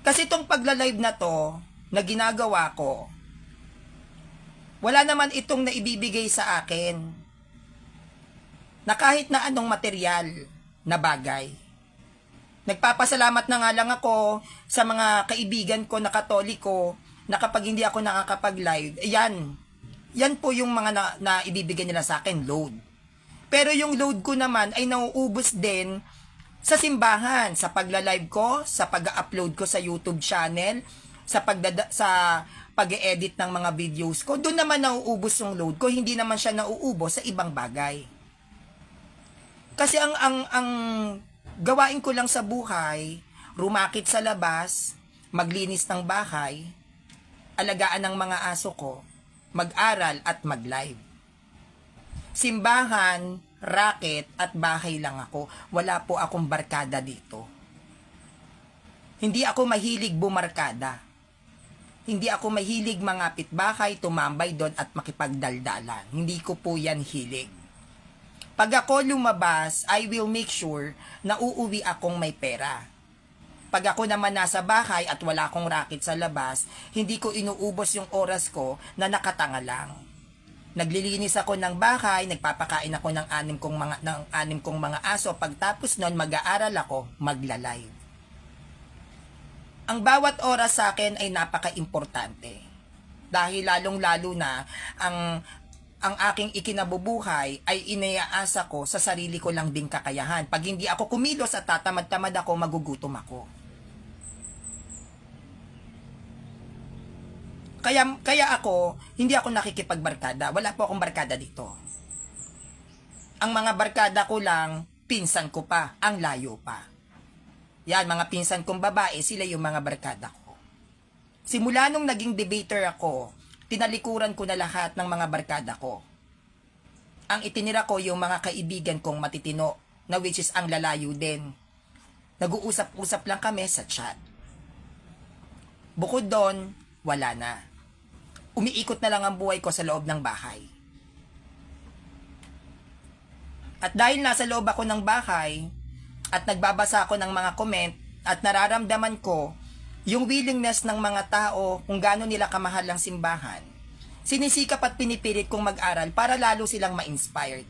Kasi itong pagla-live na to, na ginagawa ko, wala naman itong naibibigay sa akin na kahit na anong material na bagay. Nagpapasalamat na nga lang ako sa mga kaibigan ko na Katoliko na kapag hindi ako nakakapag-live, yan po yung mga na ibibigay nila sa akin, load. Pero yung load ko naman ay nauubos din sa simbahan, sa pagla-live ko, sa pag-upload ko sa YouTube channel, sa pag-edit ng mga videos ko. Doon naman nauubos yung load ko, hindi naman siya nauubos sa ibang bagay. Kasi ang gawain ko lang sa buhay, rumakit sa labas, maglinis ng bahay, alagaan ng mga aso ko, mag-aral at mag-live. Simbahan, racket at bahay lang ako. Wala po akong barkada dito. Hindi ako mahilig bumarkada. Hindi ako mahilig mangapit bahay, tumambay doon at makipagdaldalan. Hindi ko po yan hilig. Pag ako lumabas, I will make sure na uuwi akong may pera. Pag ako naman nasa bahay at wala akong racket sa labas, hindi ko inuubos yung oras ko na nakatanga lang. Naglilinis ako ng bahay, nagpapakain ako ng anim kong mga aso. Pagtapos nun, mag-aaral ako, magla-live. Ang bawat oras sa akin ay napaka-importante. Dahil lalong-lalo na ang aking ikinabubuhay ay inaasa ko sa sarili ko lang ding kakayahan. Pag hindi ako kumilos at tatamad-tamad ako, magugutom ako. Kaya ako, hindi ako nakikipagbarkada. Wala po akong barkada dito. Ang mga barkada ko lang, pinsan ko pa, ang layo pa. Yan, mga pinsan kong babae, sila yung mga barkada ko. Simula nung naging debater ako, tinalikuran ko na lahat ng mga barkada ko. Ang itinira ko yung mga kaibigan kong matitino, na which is ang lalayo din. Nag-uusap-usap lang kami sa chat. Bukod doon, wala na. Umiikot na lang ang buhay ko sa loob ng bahay. At dahil nasa loob ako ng bahay, at nagbabasa ako ng mga comment, at nararamdaman ko yung willingness ng mga tao kung gaano nila kamahal ang simbahan, sinisikap at pinipilit kong mag-aral para lalo silang ma-inspired.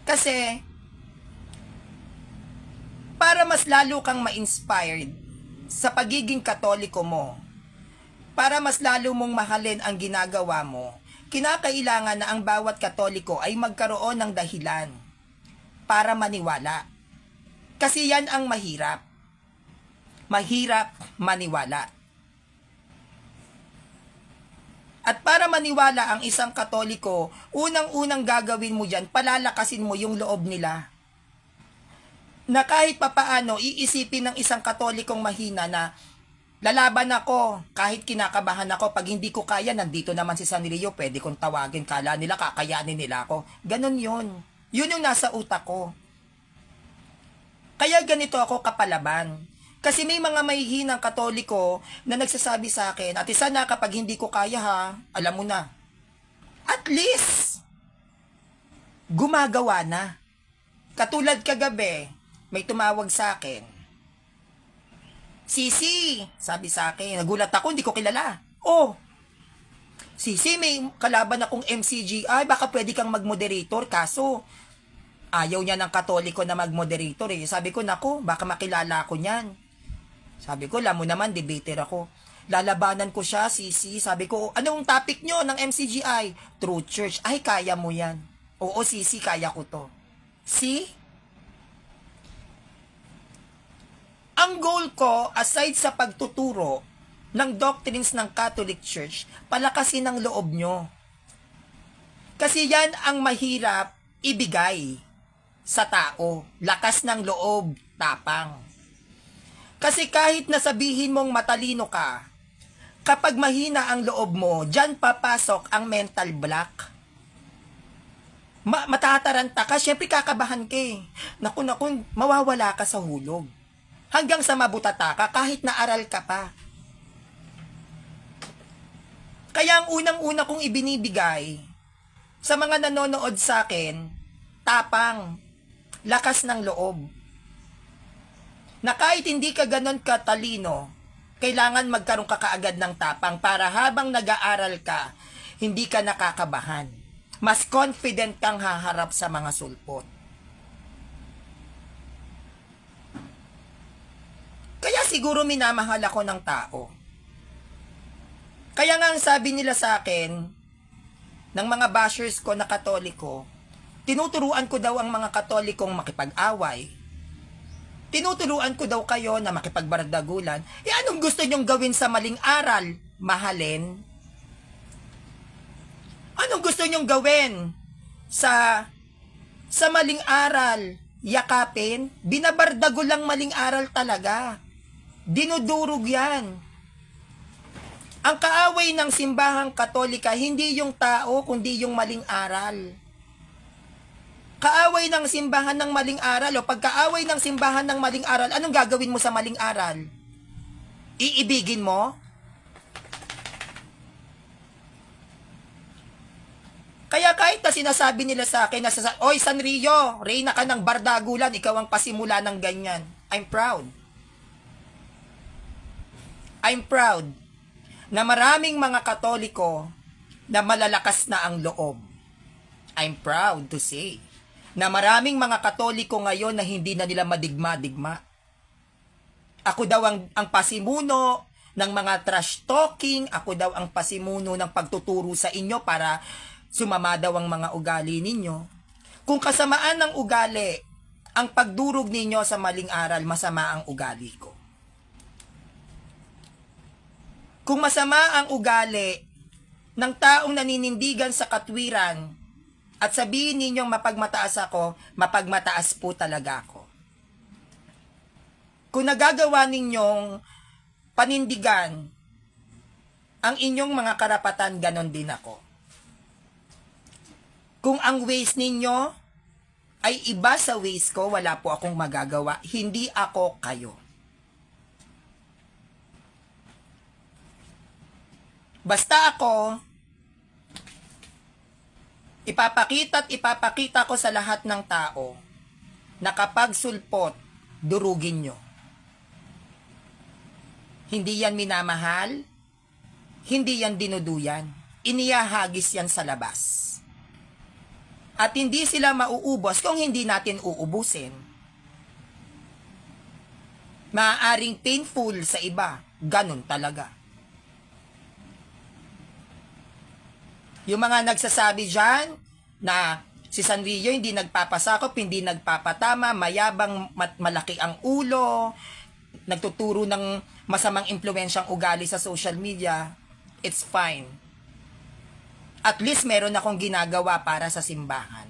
Kasi, para mas lalo kang ma-inspired sa pagiging Katoliko mo, para mas lalo mong mahalin ang ginagawa mo, kinakailangan na ang bawat Katoliko ay magkaroon ng dahilan para maniwala. Kasi yan ang mahirap. Mahirap maniwala. At para maniwala ang isang Katoliko, unang-unang gagawin mo dyan, palalakasin mo yung loob nila. Na kahit papaano, iisipin ng isang Katolikong mahina na lalaban ako, kahit kinakabahan ako, pag hindi ko kaya, nandito naman si San Rio, pwede kong tawagin, kala nila, kakayanin nila ako. Ganon yun. Yun yung nasa utak ko. Kaya ganito ako kapalaban. Kasi may mga mahihinang Katoliko na nagsasabi sa akin, Ate Sana, kapag hindi ko kaya ha, alam mo na. At least, gumagawa na. Katulad kagabi, may tumawag sa akin. Sisi, sabi sa akin, nagulat ako, hindi ko kilala. Oh, Sisi, may kalaban akong MCGI, baka pwede kang mag-moderator, kaso ayaw niya ng Katoliko na mag-moderator eh. Sabi ko, naku, baka makilala ako niyan. Sabi ko, alam mo naman, debater ako. Lalabanan ko siya, Sisi. Sabi ko, anong topic nyo ng MCGI? True Church. Ay, kaya mo yan. Oo, Sisi, kaya ko to. See? Ang goal ko, aside sa pagtuturo ng doctrines ng Catholic Church, palakasin ang loob nyo. Kasi yan ang mahirap ibigay sa tao. Lakas ng loob, tapang. Kasi kahit nasabihin mong matalino ka, kapag mahina ang loob mo, dyan papasok ang mental block. Matataranta ka, syempre kakabahan ka eh. Naku, mawawala ka sa hulog. Hanggang sa mabutata ka, kahit naaral ka pa. Kaya ang unang-una kong ibinibigay sa mga nanonood sa akin, tapang, lakas ng loob. Na kahit hindi ka ganon katalino, kailangan magkaroon ka kaagad ng tapang para habang nag-aaral ka, hindi ka nakakabahan. Mas confident kang haharap sa mga sulpot. Kaya siguro minamahal ako ng tao. Kaya nga ang sabi nila sa akin, ng mga bashers ko na Katoliko, tinuturuan ko daw ang mga Katolikong makipag-away. Tinuturuan ko daw kayo na makipagbardagulan. E anong gusto nyong gawin sa maling aral? Mahalin? Anong gusto nyong gawin sa maling aral? Yakapin? Binabardago lang maling aral talaga. Dinudurog yan. Ang kaaway ng simbahang Katolika, hindi yung tao, kundi yung maling aral. Kaaway ng simbahan ng maling aral, o pagkaaway ng simbahan ng maling aral, anong gagawin mo sa maling aral? Iibigin mo? Kaya kahit na sinasabi nila sa akin, Oy Sanrio, reyna ka ng bardagulan, ikaw ang pasimula ng ganyan. I'm proud. I'm proud na maraming mga Katoliko na malalakas na ang loob. I'm proud to say na maraming mga Katoliko ngayon na hindi na nila madigma-digma. Ako daw ang pasimuno ng mga trash talking, ako daw ang pasimuno ng pagtuturo sa inyo para sumama daw ang mga ugali ninyo. Kung kasamaan ng ugali, ang pagdurog ninyo sa maling aral, masama ang ugali ko. Kung masama ang ugali ng taong naninindigan sa katwiran at sabihin ninyong mapagmataas ako, mapagmataas po talaga ako. Kung nagagawa ninyong panindigan ang inyong mga karapatan, ganon din ako. Kung ang ways ninyo ay iba sa ways ko, wala po akong magagawa. Hindi ako kayo. Basta ako, ipapakita ko sa lahat ng tao na kapag sulpot, durugin nyo. Hindi yan minamahal, hindi yan dinuduyan, iniyahagis yan sa labas. At hindi sila mauubos kung hindi natin uubusin. Maaaring painful sa iba, ganun talaga. Yung mga nagsasabi dyan na si Sanrio hindi nagpapasakop, hindi nagpapatama, mayabang, malaki ang ulo, nagtuturo ng masamang impluwensyang ugali sa social media, it's fine. At least meron akong ginagawa para sa simbahan.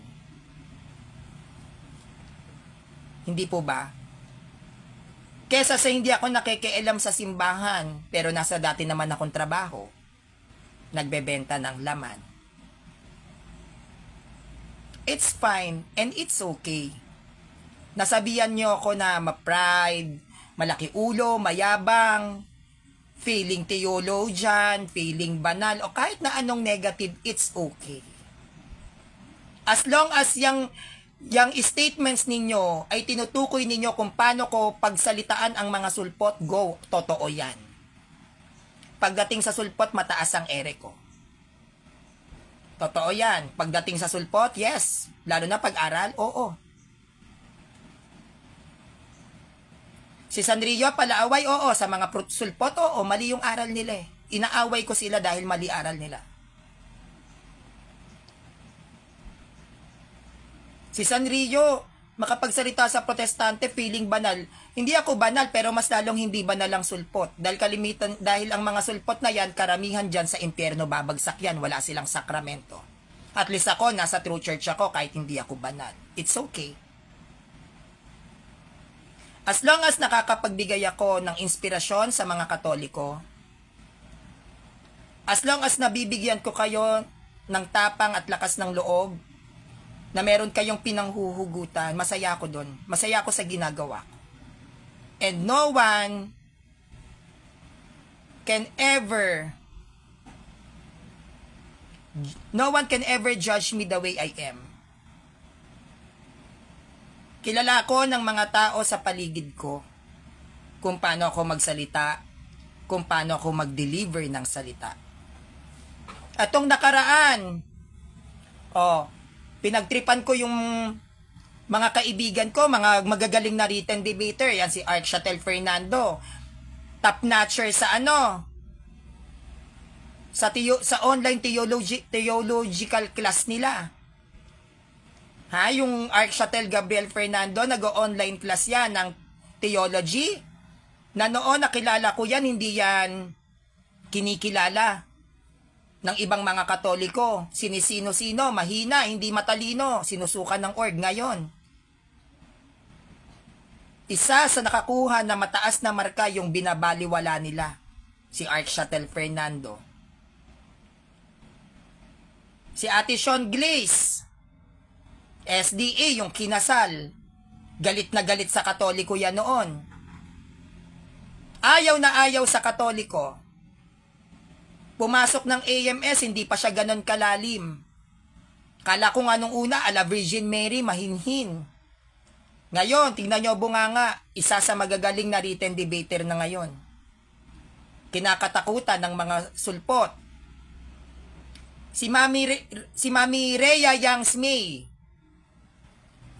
Hindi po ba? Kesa sa hindi ako nakikialam sa simbahan, pero nasa dati naman akong trabaho, nagbebenta ng laman. It's fine and it's okay. Nasabihan nyo ako na ma-pride, malaki ulo, mayabang, feeling theologian, feeling banal, o kahit na anong negative, it's okay. As long as yung statements ninyo ay tinutukoy ninyo kung paano ko pagsalitaan ang mga sulpot, go, totoo yan. Pagdating sa sulpot, mataas ang ere ko. Totoo yan. Pagdating sa sulpot, yes. Lalo na pag-aral, oo. Si Sanrio palaaway, oo. Sa mga sulpot, oo. Mali yung aral nila eh. Inaaway ko sila dahil mali aral nila. Si Sanrio, makapagsalita sa protestante, feeling banal. Hindi ako banal, pero mas lalong hindi banal ang sulpot. Dahil ang mga sulpot na yan, karamihan dyan sa impyerno babagsak yan. Wala silang sakramento. At least ako, nasa true church ako, kahit hindi ako banal. It's okay. As long as nakakapagbigay ako ng inspirasyon sa mga Katoliko, as long as nabibigyan ko kayo ng tapang at lakas ng loob, na meron kayong pinanghuhugutan, masaya ako doon. Masaya ako sa ginagawa ko. And no one can ever judge me the way I am. Kilala ko ng mga tao sa paligid ko kung paano ako magsalita, kung paano ako mag-deliver ng salita. Atong nakaraan, pinagtripan ko yung mga kaibigan ko, mga magagaling na written debater, yan si Arch Chatel Fernando, top notcher sa sa online theological class nila. Yung Arch Chatel Gabriel Fernando, nag-online class yan ng theology, na noon nakilala ko yan, hindi yan kinikilala ng ibang mga Katoliko. Sinisino-sino, mahina, hindi matalino, sinusukan ng org ngayon. Isa sa nakakuha na mataas na marka yung binabaliwala nila. si Ark Shuttle Fernando. Si Ate Sean Glaze, SDA, yung kinasal. Galit na galit sa Katoliko yan noon. Ayaw na ayaw sa Katoliko. Pumasok ng AMS, hindi pa siya ganon kalalim. Kala ko nga nung una, ala Virgin Mary, mahinhin. Ngayon, tingnan nyo bunganga, isa sa magagaling na written debater na ngayon. Kinakatakutan ng mga sulpot. Si Mami Rhea Yang May.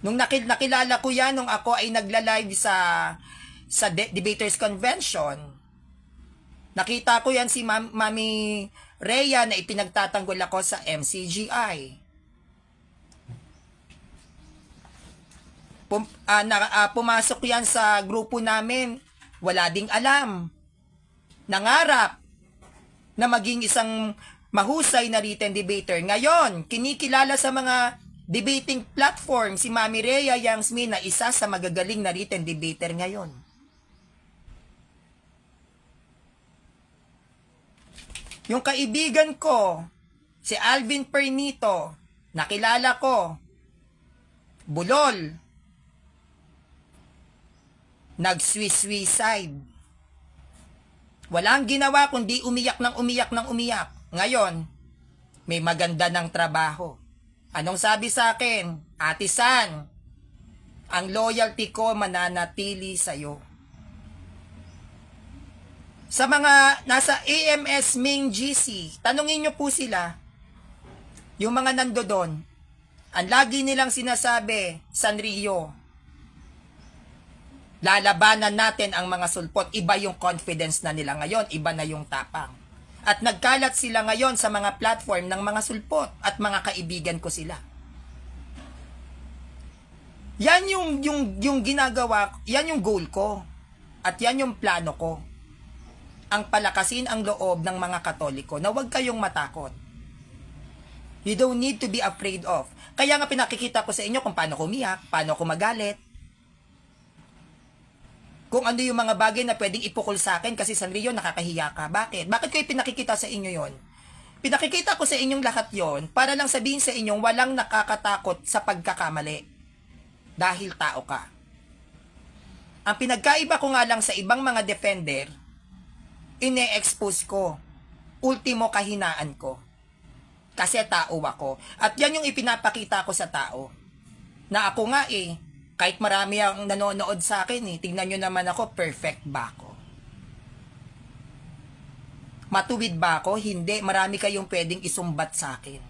Nung nakilala ko yan, nung ako ay nagla-live sa Debaters Convention, nakita ko yan si Mami Rhea na ipinagtatanggol ako sa MCGI. Pumasok yan sa grupo namin, wala ding alam. Nangarap na maging isang mahusay na written debater. Ngayon, kinikilala sa mga debating platform si Mami Rhea Yang May na isa sa magagaling na written debater ngayon. Yung kaibigan ko, si Alvin Pernito, nakilala ko, bulol, nag-suicide. Walang ginawa kundi umiyak ng umiyak ng umiyak. Ngayon, may maganda ng trabaho. Anong sabi sa akin? Ate San, ang loyalty ko mananatili sa'yo. Sa mga nasa AMS Main GC, tanungin nyo po sila, yung mga nandoon, ang lagi nilang sinasabi, Sanrio, lalabanan natin ang mga sulpot. Iba yung confidence na nila ngayon, iba na yung tapang. At nagkalat sila ngayon sa mga platform ng mga sulpot at mga kaibigan ko sila. Yan yung ginagawa, yan yung goal ko. At yan yung plano ko. Ang palakasin ang loob ng mga Katoliko na huwag kayong matakot. You don't need to be afraid of. Kaya nga pinakikita ko sa inyo kung paano ko umiyak, paano ko magalit. Kung ano yung mga bagay na pwedeng ipukol sa akin kasi Sanrio, nakakahiya ka. Bakit? Bakit ko pinakikita sa inyo yon? Pinakikita ko sa inyong lahat yon para lang sabihin sa inyong walang nakakatakot sa pagkakamali. Dahil tao ka. Ang pinagkaiba ko nga lang sa ibang mga defender, ine-expose ko. Ultimo kahinaan ko. Kasi tao ako. At yan yung ipinapakita ko sa tao. Na ako nga kahit marami ang nanonood sa akin tingnan nyo naman ako, perfect ba ako? Matuwid ba ako? Hindi. Marami kayong pwedeng isumbat sa akin.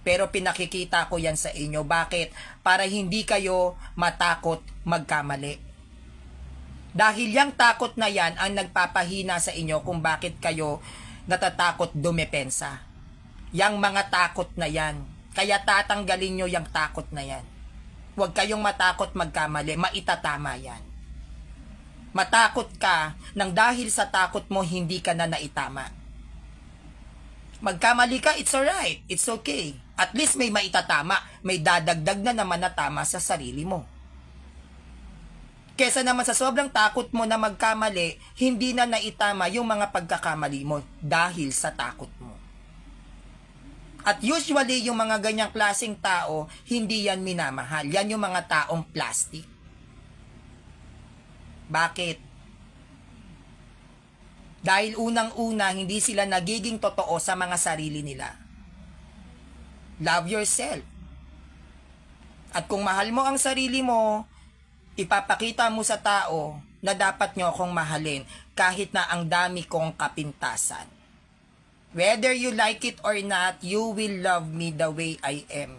Pero pinakikita ko yan sa inyo. Bakit? Para hindi kayo matakot magkamali. Dahil yung takot na yan ang nagpapahina sa inyo kung bakit kayo natatakot dumepensa. Yang mga takot na yan. Kaya tatanggalin nyo yung takot na yan. Huwag kayong matakot magkamali, maitatama yan. Matakot ka nang dahil sa takot mo hindi ka na naitama. Magkamali ka, it's alright, it's okay. At least may maitatama, may dadagdag na naman na tama sa sarili mo. Kesa naman sa sobrang takot mo na magkamali, hindi na naitama yung mga pagkakamali mo dahil sa takot mo. At usually, yung mga ganyang klaseng tao, hindi yan minamahal. Yan yung mga taong plastic. Bakit? Dahil unang-una, hindi sila nagiging totoo sa mga sarili nila. Love yourself. At kung mahal mo ang sarili mo, ipapakita mo sa tao na dapat nyo akong mahalin kahit na ang dami kong kapintasan. Whether you like it or not, you will love me the way I am.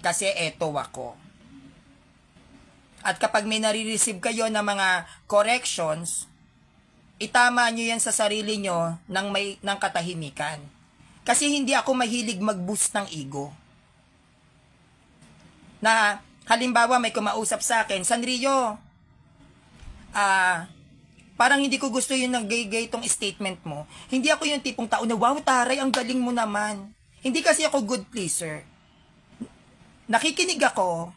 Kasi eto ako. At kapag may nare-receive kayo ng mga corrections, itama nyo yan sa sarili nyo ng katahimikan. Kasi hindi ako mahilig mag-boost ng ego. Na halimbawa may kumausap sa akin, Sanrio, parang hindi ko gusto yung nag-gay tong statement mo. Hindi ako yung tipong tao na, wow, taray, ang galing mo naman. Hindi kasi ako good pleaser. Nakikinig ako,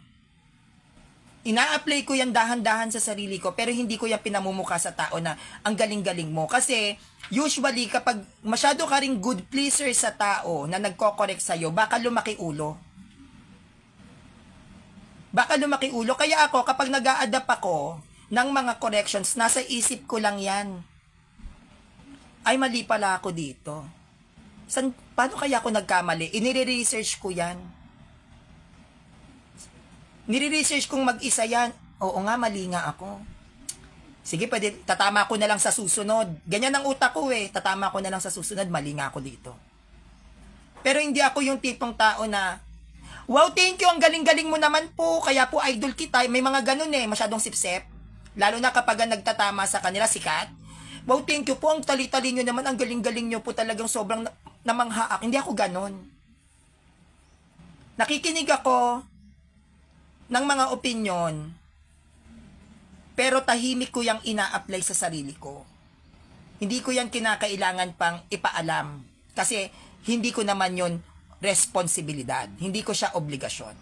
ina-apply ko yan dahan-dahan sa sarili ko, pero hindi ko yan pinamumukha sa tao na ang galing-galing mo. Kasi, usually, kapag masyado ka ring good pleaser sa tao na nagko-correct sa'yo, baka lumaki ulo. Baka lumaki ulo. Kaya ako, kapag nag-a-adapt ako ng mga corrections, nasa isip ko lang yan. Ay, mali pala ako dito. Paano kaya ako nagkamali? Inire-research ko yan. Nire-research kong mag-isa yan. Oo nga, mali nga ako. Sige, pwede, tatama ko na lang sa susunod. Ganyan ang utak ko eh. Tatama ko na lang sa susunod, mali nga ako dito. Pero hindi ako yung tipong tao na, wow, thank you, ang galing-galing mo naman po. Kaya po idol kita. May mga ganun eh, masyadong sipsep. Lalo na kapag nagtatama sa kanila, sikat. Wow, thank you po, ang tali-tali nyo naman, ang galing-galing nyo po, talagang sobrang namanghaak. Hindi ako ganun. Nakikinig ako ng mga opinyon, pero tahimik ko yung ina-apply sa sarili ko. Hindi ko yan kinakailangan pang ipaalam. Kasi hindi ko naman yon responsibilidad. Hindi ko siya obligasyon.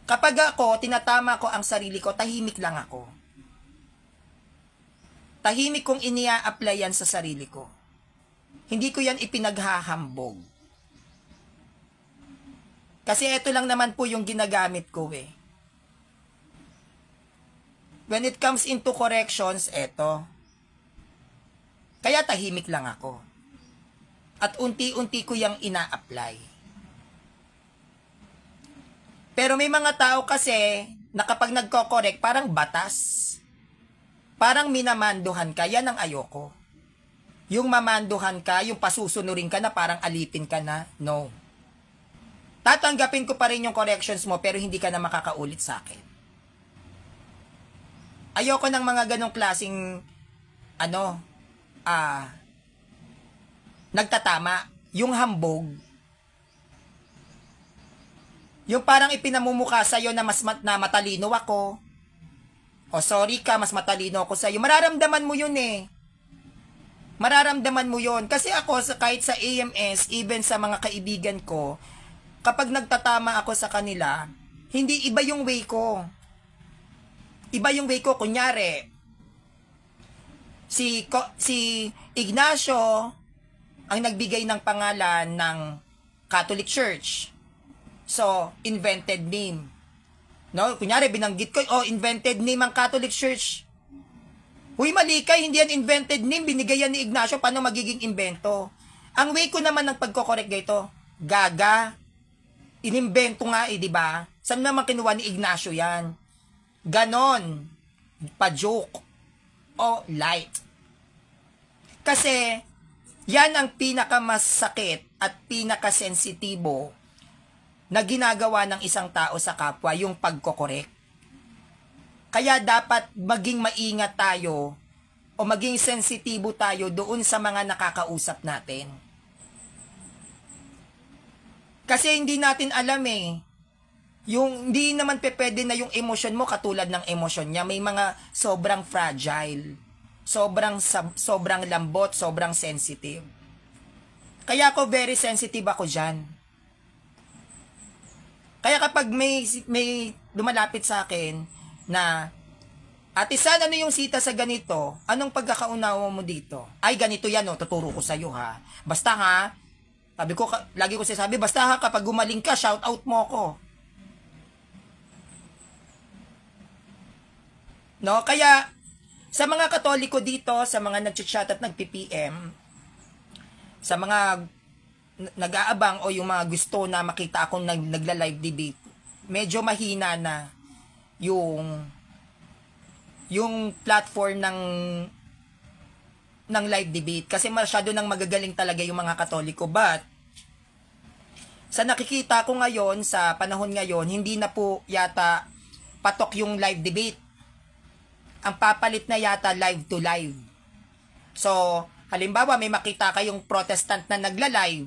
Kapag ako, tinatama ko ang sarili ko, tahimik lang ako. Tahimik kong inia-apply yan sa sarili ko. Hindi ko yan ipinaghahambog. Kasi ito lang naman po yung ginagamit ko eh. When it comes into corrections, eto. Kaya tahimik lang ako. At unti-unti ko yung ina-apply. Pero may mga tao kasi na kapag nagko-correct, parang batas. Parang minamanduhan ka, yan ang ayoko. Yung mamanduhan ka, yung pasusunurin ka na parang alipin ka na, no. Tatanggapin ko pa rin yung corrections mo pero hindi ka na makakaulit sa akin. Ayoko ng mga ganong klaseng nagtatama, yung hambog. Yung parang ipinamumukha sa'yo na na matalino ako. O sorry ka, mas matalino ako sa'yo. Mararamdaman mo yun eh. Mararamdaman mo yun. Kasi ako, kahit sa AMS, even sa mga kaibigan ko, kapag nagtatama ako sa kanila, hindi iba yung way ko. Iba yung way ko. Kunyari, si Ignacio ang nagbigay ng pangalan ng Catholic Church. So, invented name. No? Kunyari, binanggit ko, invented name ang Catholic Church. Huy, mali ka, hindi yan invented name. Binigay yan ni Ignacio, paano magiging invento? Ang way ko naman ng pagko-correct dito, gaga. Inimbento nga di ba? Saan naman kinuha ni Ignacio yan? Ganon. Pa-joke. O light. Kasi, yan ang pinakamasakit at pinakasensitibo na ginagawa ng isang tao sa kapwa, yung pagkokorek. Kaya dapat maging maingat tayo o maging sensitibo tayo doon sa mga nakakausap natin. Kasi hindi natin alam eh. Yung hindi naman pwede na yung emosyon mo katulad ng emosyon niya. May mga sobrang fragile. Sobrang lambot, sobrang sensitive. Kaya ako very sensitive ako dyan. Kaya kapag may lumalapit sa akin na, Ate San, ano yung sita sa ganito? Anong pagkakaunawa mo dito? Ay, ganito yan, tuturo ko sa'yo ha. Basta ha, sabi ko, lagi ko sinasabi, basta ha, kapag gumaling ka, shout out mo ko. No? Kaya, sa mga Katoliko dito, sa mga nag-chat at nag-PPM, sa mga nag-aabang o yung mga gusto na makita akong nagla-live debate, medyo mahina na yung platform ng live debate kasi masyado nang magagaling talaga yung mga Katoliko. But sa nakikita ko ngayon, sa panahon ngayon, hindi na po yata patok yung live debate. Ang papalit na yata live to live. So, halimbawa may makita kayong Protestant na nagla-live,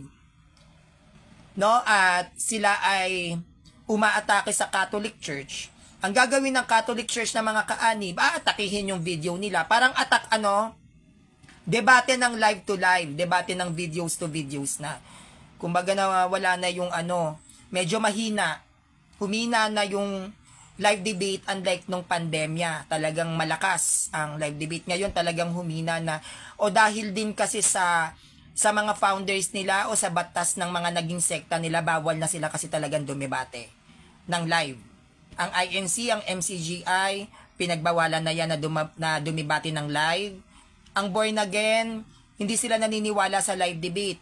no? At sila ay umaatake sa Catholic Church. Ang gagawin ng Catholic Church na mga kaanib, atakihin yung video nila. Parang attack debate ng live to live, debate ng videos to videos na. Kumbaga na wala na yung medyo mahina. Humina na yung live debate unlike nung pandemya. Talagang malakas ang live debate. Ngayon talagang humina na, o dahil din kasi sa mga founders nila o sa batas ng mga naging sekta nila, bawal na sila kasi talagang dumibate ng live. Ang INC, ang MCGI, pinagbawalan na yan na dumibate ng live. Ang Born Again, hindi sila naniniwala sa live debate.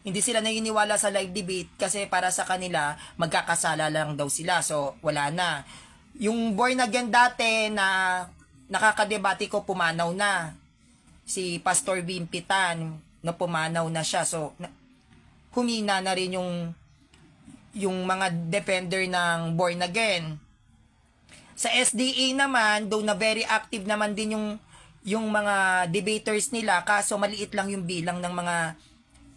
Hindi sila naniniwala sa live debate kasi para sa kanila, magkakasala lang daw sila. So, wala na. Yung Born Again dati na nakakadebate ko, pumanaw na. Si Pastor Bimpitan, na pumanaw na siya. So, humina na rin yung mga defender ng Born Again. Sa SDA naman, though na very active naman din yung mga debaters nila, kaso maliit lang yung bilang ng mga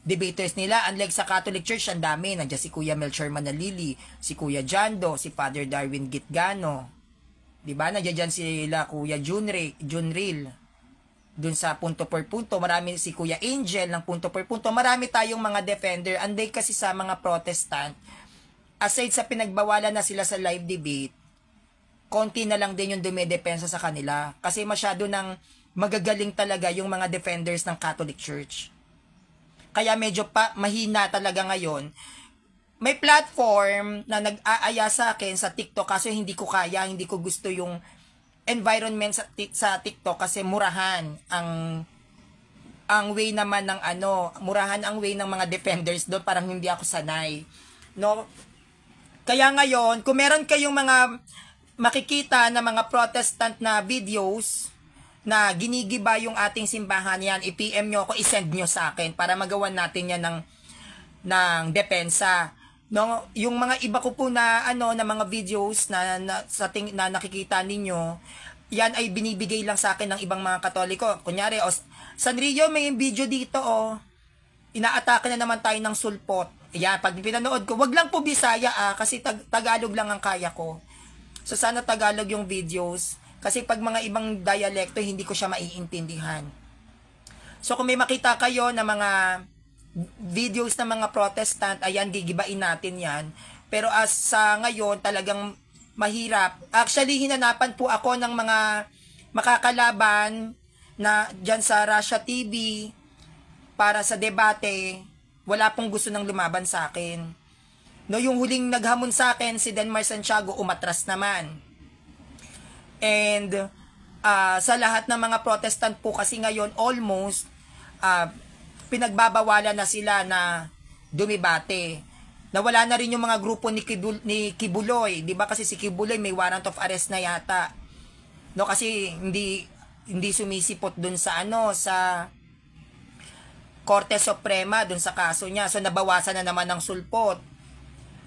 debaters nila. Unlike sa Catholic Church, ang dami. Nandiyan si Kuya Melchor Manalili, si Kuya Jando, si Father Darwin Gitgano. Diba? Nandiyan sila Kuya Junril. Dun sa punto per punto, marami si Kuya Angel ng punto per punto. Marami tayong mga defender. Unlike kasi sa mga Protestant, aside sa pinagbawalan na sila sa live debate, konti na lang din yung dumedepensa sa kanila. Kasi masyado nang magagaling talaga yung mga defenders ng Catholic Church. Kaya medyo mahina talaga ngayon. May platform na nag-aaya sa akin sa TikTok kasi hindi ko kaya, hindi ko gusto yung environment sa TikTok kasi murahan ang way naman ng murahan ang way ng mga defenders doon, parang hindi ako sanay. No? Kaya ngayon, kung meron kayong mga makikita na mga Protestant na videos na ginigiba yung ating simbahan, yan, i-PM nyo ako, i-send nyo sa akin para magawan natin yan ng depensa. No, yung mga iba ko po na na mga videos na nakikita ninyo, yan ay binibigay lang sa akin ng ibang mga Katoliko. Kunyari, Sanrio, may video dito, inaatake na naman tayo ng sulpot. Yan, pag pinanood ko, wag lang po Bisaya kasi Tagalog lang ang kaya ko. So sana Tagalog yung videos. Kasi pag mga ibang dialekto, hindi ko siya maiintindihan. So kung may makita kayo na mga videos ng mga Protestant, ayan, gigibain natin yan. Pero as sa ngayon, talagang mahirap. Actually, hinanapan po ako ng mga makakalaban na dyan sa Russia TV para sa debate. Wala pong gusto ng lumaban sa akin. No, yung huling naghamon sa akin, si Denmar Santiago, umatras naman. And sa lahat ng mga Protestant po kasi ngayon, almost pinagbabawalan na sila na dumibate. Nawala na rin yung mga grupo ni Kibuloy, 'di ba? Kasi si Kibuloy may warrant of arrest na yata. No, kasi hindi sumisipot dun sa sa Korte Suprema dun sa kaso niya. So nabawasan na naman ng sulpot.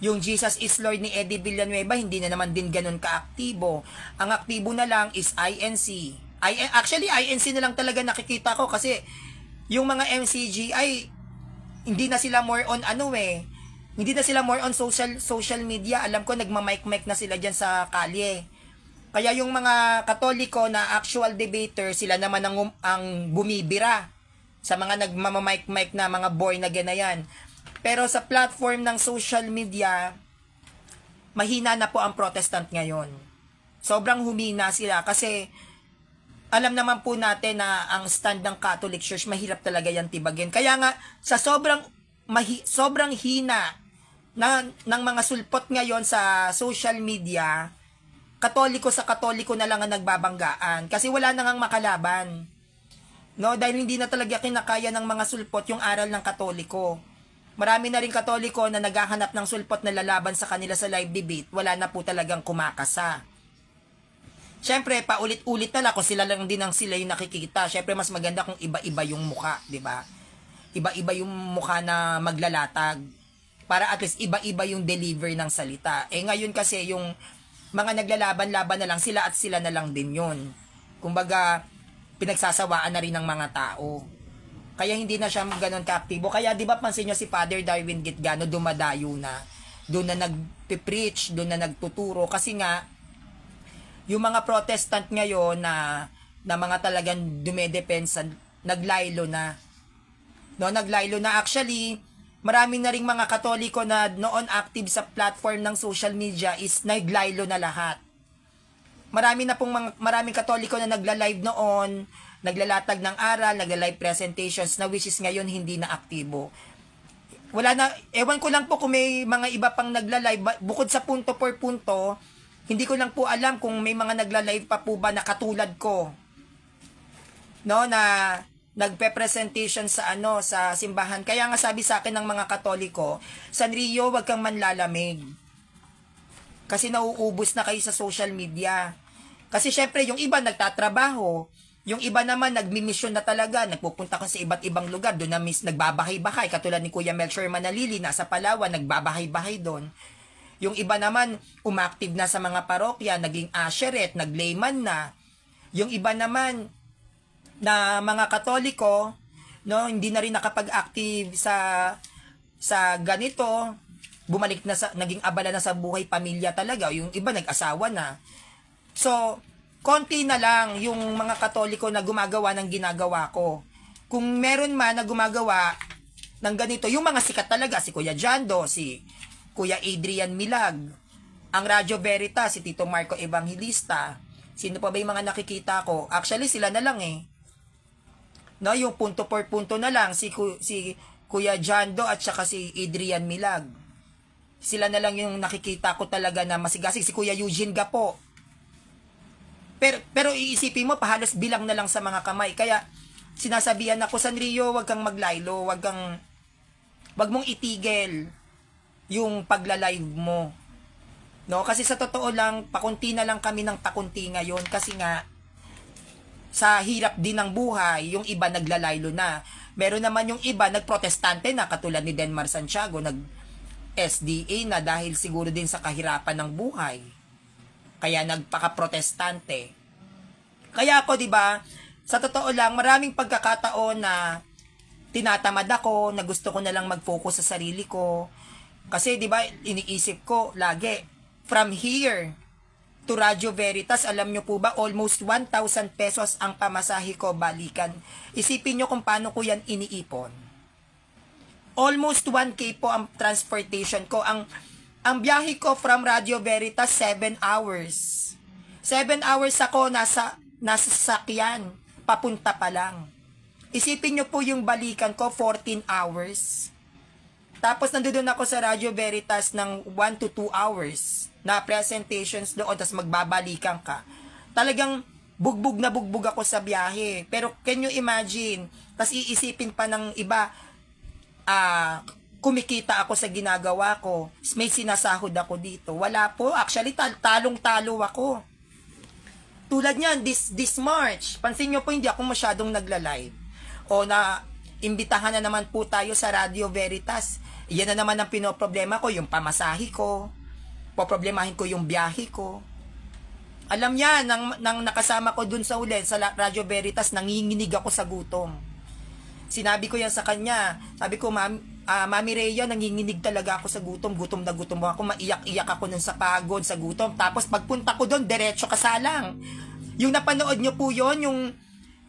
Yung Jesus is Lord ni Eddie Villanueva, hindi na naman din ganun kaaktibo. Ang aktibo na lang is INC. Actually, INC na lang talaga nakikita ko kasi yung mga MCG ay hindi na sila more on hindi na sila more on social media. Alam ko nagma-mic na sila diyan sa kalye. Kaya yung mga Katoliko na actual debater, sila naman ang bumibira sa mga nagmama-mic na mga born again na yan. Pero sa platform ng social media, mahina na po ang Protestant ngayon. Sobrang humina sila kasi alam naman po natin na ang stand ng Catholic Church, mahirap talaga yan tibagin. Kaya nga, sa sobrang hina ng mga sulpot ngayon sa social media, Katoliko sa Katoliko na lang ang nagbabanggaan kasi wala na ngang makalaban. No, dahil hindi na talaga kinakaya ng mga sulpot yung aral ng Katoliko. Marami na rin Katoliko na naghahanap ng sulpot na lalaban sa kanila sa live debate. Wala na po talagang kumakasa. Siyempre, paulit-ulit na lang kung sila lang din ang sila yung nakikita. Siyempre, mas maganda kung iba-iba yung mukha, di ba? Iba-iba yung mukha na maglalatag. Para at least iba-iba yung deliver ng salita. Ngayon kasi yung mga naglalaban-laban na lang, sila at sila na lang din yun. Kumbaga, pinagsasawaan na rin ng mga tao. Kaya hindi na siya gano'n kaaktibo. Kaya di ba pansin nyo si Father Darwin Gitgano dumadayo na. Doon na nag-preach, doon na nagtuturo. Kasi nga, yung mga Protestant ngayon na mga talagang dumedepensa, naglaylo na. No, naglaylo na. Actually, marami na ring mga Katoliko na noon active sa platform ng social media is naglaylo na lahat. Maraming Katoliko na nagla-live noon, naglalatag ng aral, nagla-live presentations na which is ngayon hindi na aktibo. Wala na, ewan ko lang po kung may mga iba pang nagla-live, bukod sa punto por punto, hindi ko lang po alam kung may mga nagla-live pa po ba na katulad ko. No, na nagpe-presentation sa sa simbahan. Kaya nga sabi sa akin ng mga Katoliko, Sanrio, wag kang manlalamig. Kasi nauubos na kayo sa social media. Kasi syempre, yung iba nagtatrabaho, yung iba naman nagmi-mission na talaga, nagpupunta ka sa iba't ibang lugar, doon na nagbabahay-bahay, katulad ni Kuya Melchor Manalili, nasa Palawan, nagbabahay-bahay doon. Yung iba naman, umaktive na sa mga parokya, naging usherette, naglayman na. Yung iba naman, na mga Katoliko, no, hindi na rin nakapag-active sa ganito, bumalik na naging abala na sa buhay pamilya talaga, yung iba nag-asawa na. So, konti na lang yung mga Katoliko na gumagawa ng ginagawa ko. Kung meron man na gumagawa ng ganito, yung mga sikat talaga, si Kuya Jando, si Kuya Adrian Milag, ang Radyo Veritas, si Tito Marco Evangelista, sino pa ba yung mga nakikita ko? Actually, sila na lang No, yung punto por punto na lang, si Kuya Jando at saka si Adrian Milag. Sila na lang yung nakikita ko talaga na masigasig. Si Kuya Eugene Gapo. Pero iisipin mo, pahalos bilang na lang sa mga kamay. Kaya, sinasabihan ako, Sanrio, wag kang maglaylo, wag mong itigil yung pagla-live mo. No? Kasi sa totoo lang, pakunti na lang kami ng pakunti ngayon. Kasi nga, sa hirap din ng buhay, yung iba naglalaylo na. Meron naman yung iba, nagprotestante na, katulad ni Denmar Santiago, nag-SDA na dahil siguro din sa kahirapan ng buhay. Kaya nagpaka-protestante. Kaya ako, 'di ba, sa totoo lang, maraming pagkakataon na tinatamad ako, na gusto ko na lang mag-focus sa sarili ko. Kasi 'di ba, iniisip ko lagi, from here to Radyo Veritas, alam nyo po ba, almost 1,000 pesos ang pamasahe ko balikan. Isipin nyo kung paano ko yan iniipon. Almost 1K po ang transportation ko. Ang biyahe ko from Radyo Veritas, 7 hours. 7 hours ako nasa sasakyan, papunta pa lang. Isipin nyo po yung balikan ko, 14 hours. Tapos nandoon ako sa Radyo Veritas ng 1 to 2 hours na presentations doon, tapos magbabalikan ka. Talagang bugbog na bugbog ako sa biyahe. Pero can you imagine, tapos iisipin pa ng iba, kumikita ako sa ginagawa ko, may sinasahod ako dito. Wala po. Actually, talong-talo ako. Tulad niyan, this March, pansin nyo po, hindi ako masyadong nagla-live. O na, imbitahan na naman po tayo sa Radio Veritas. Yan na naman ang pinoproblema ko, yung pamasahe ko. Poproblemahin ko yung biyahe ko. Alam niya, nang nakasama ko dun sa uli, sa Radio Veritas, nanginginig ako sa gutom. Sinabi ko yan sa kanya. Sabi ko, Mami Rhea, nanginginig talaga ako sa gutom. Gutom na gutom ako. Maiyak-iyak ako nun sa pagod, sa gutom. Tapos pagpunta ko doon, diretso kasalang. Yung napanood nyo po yun,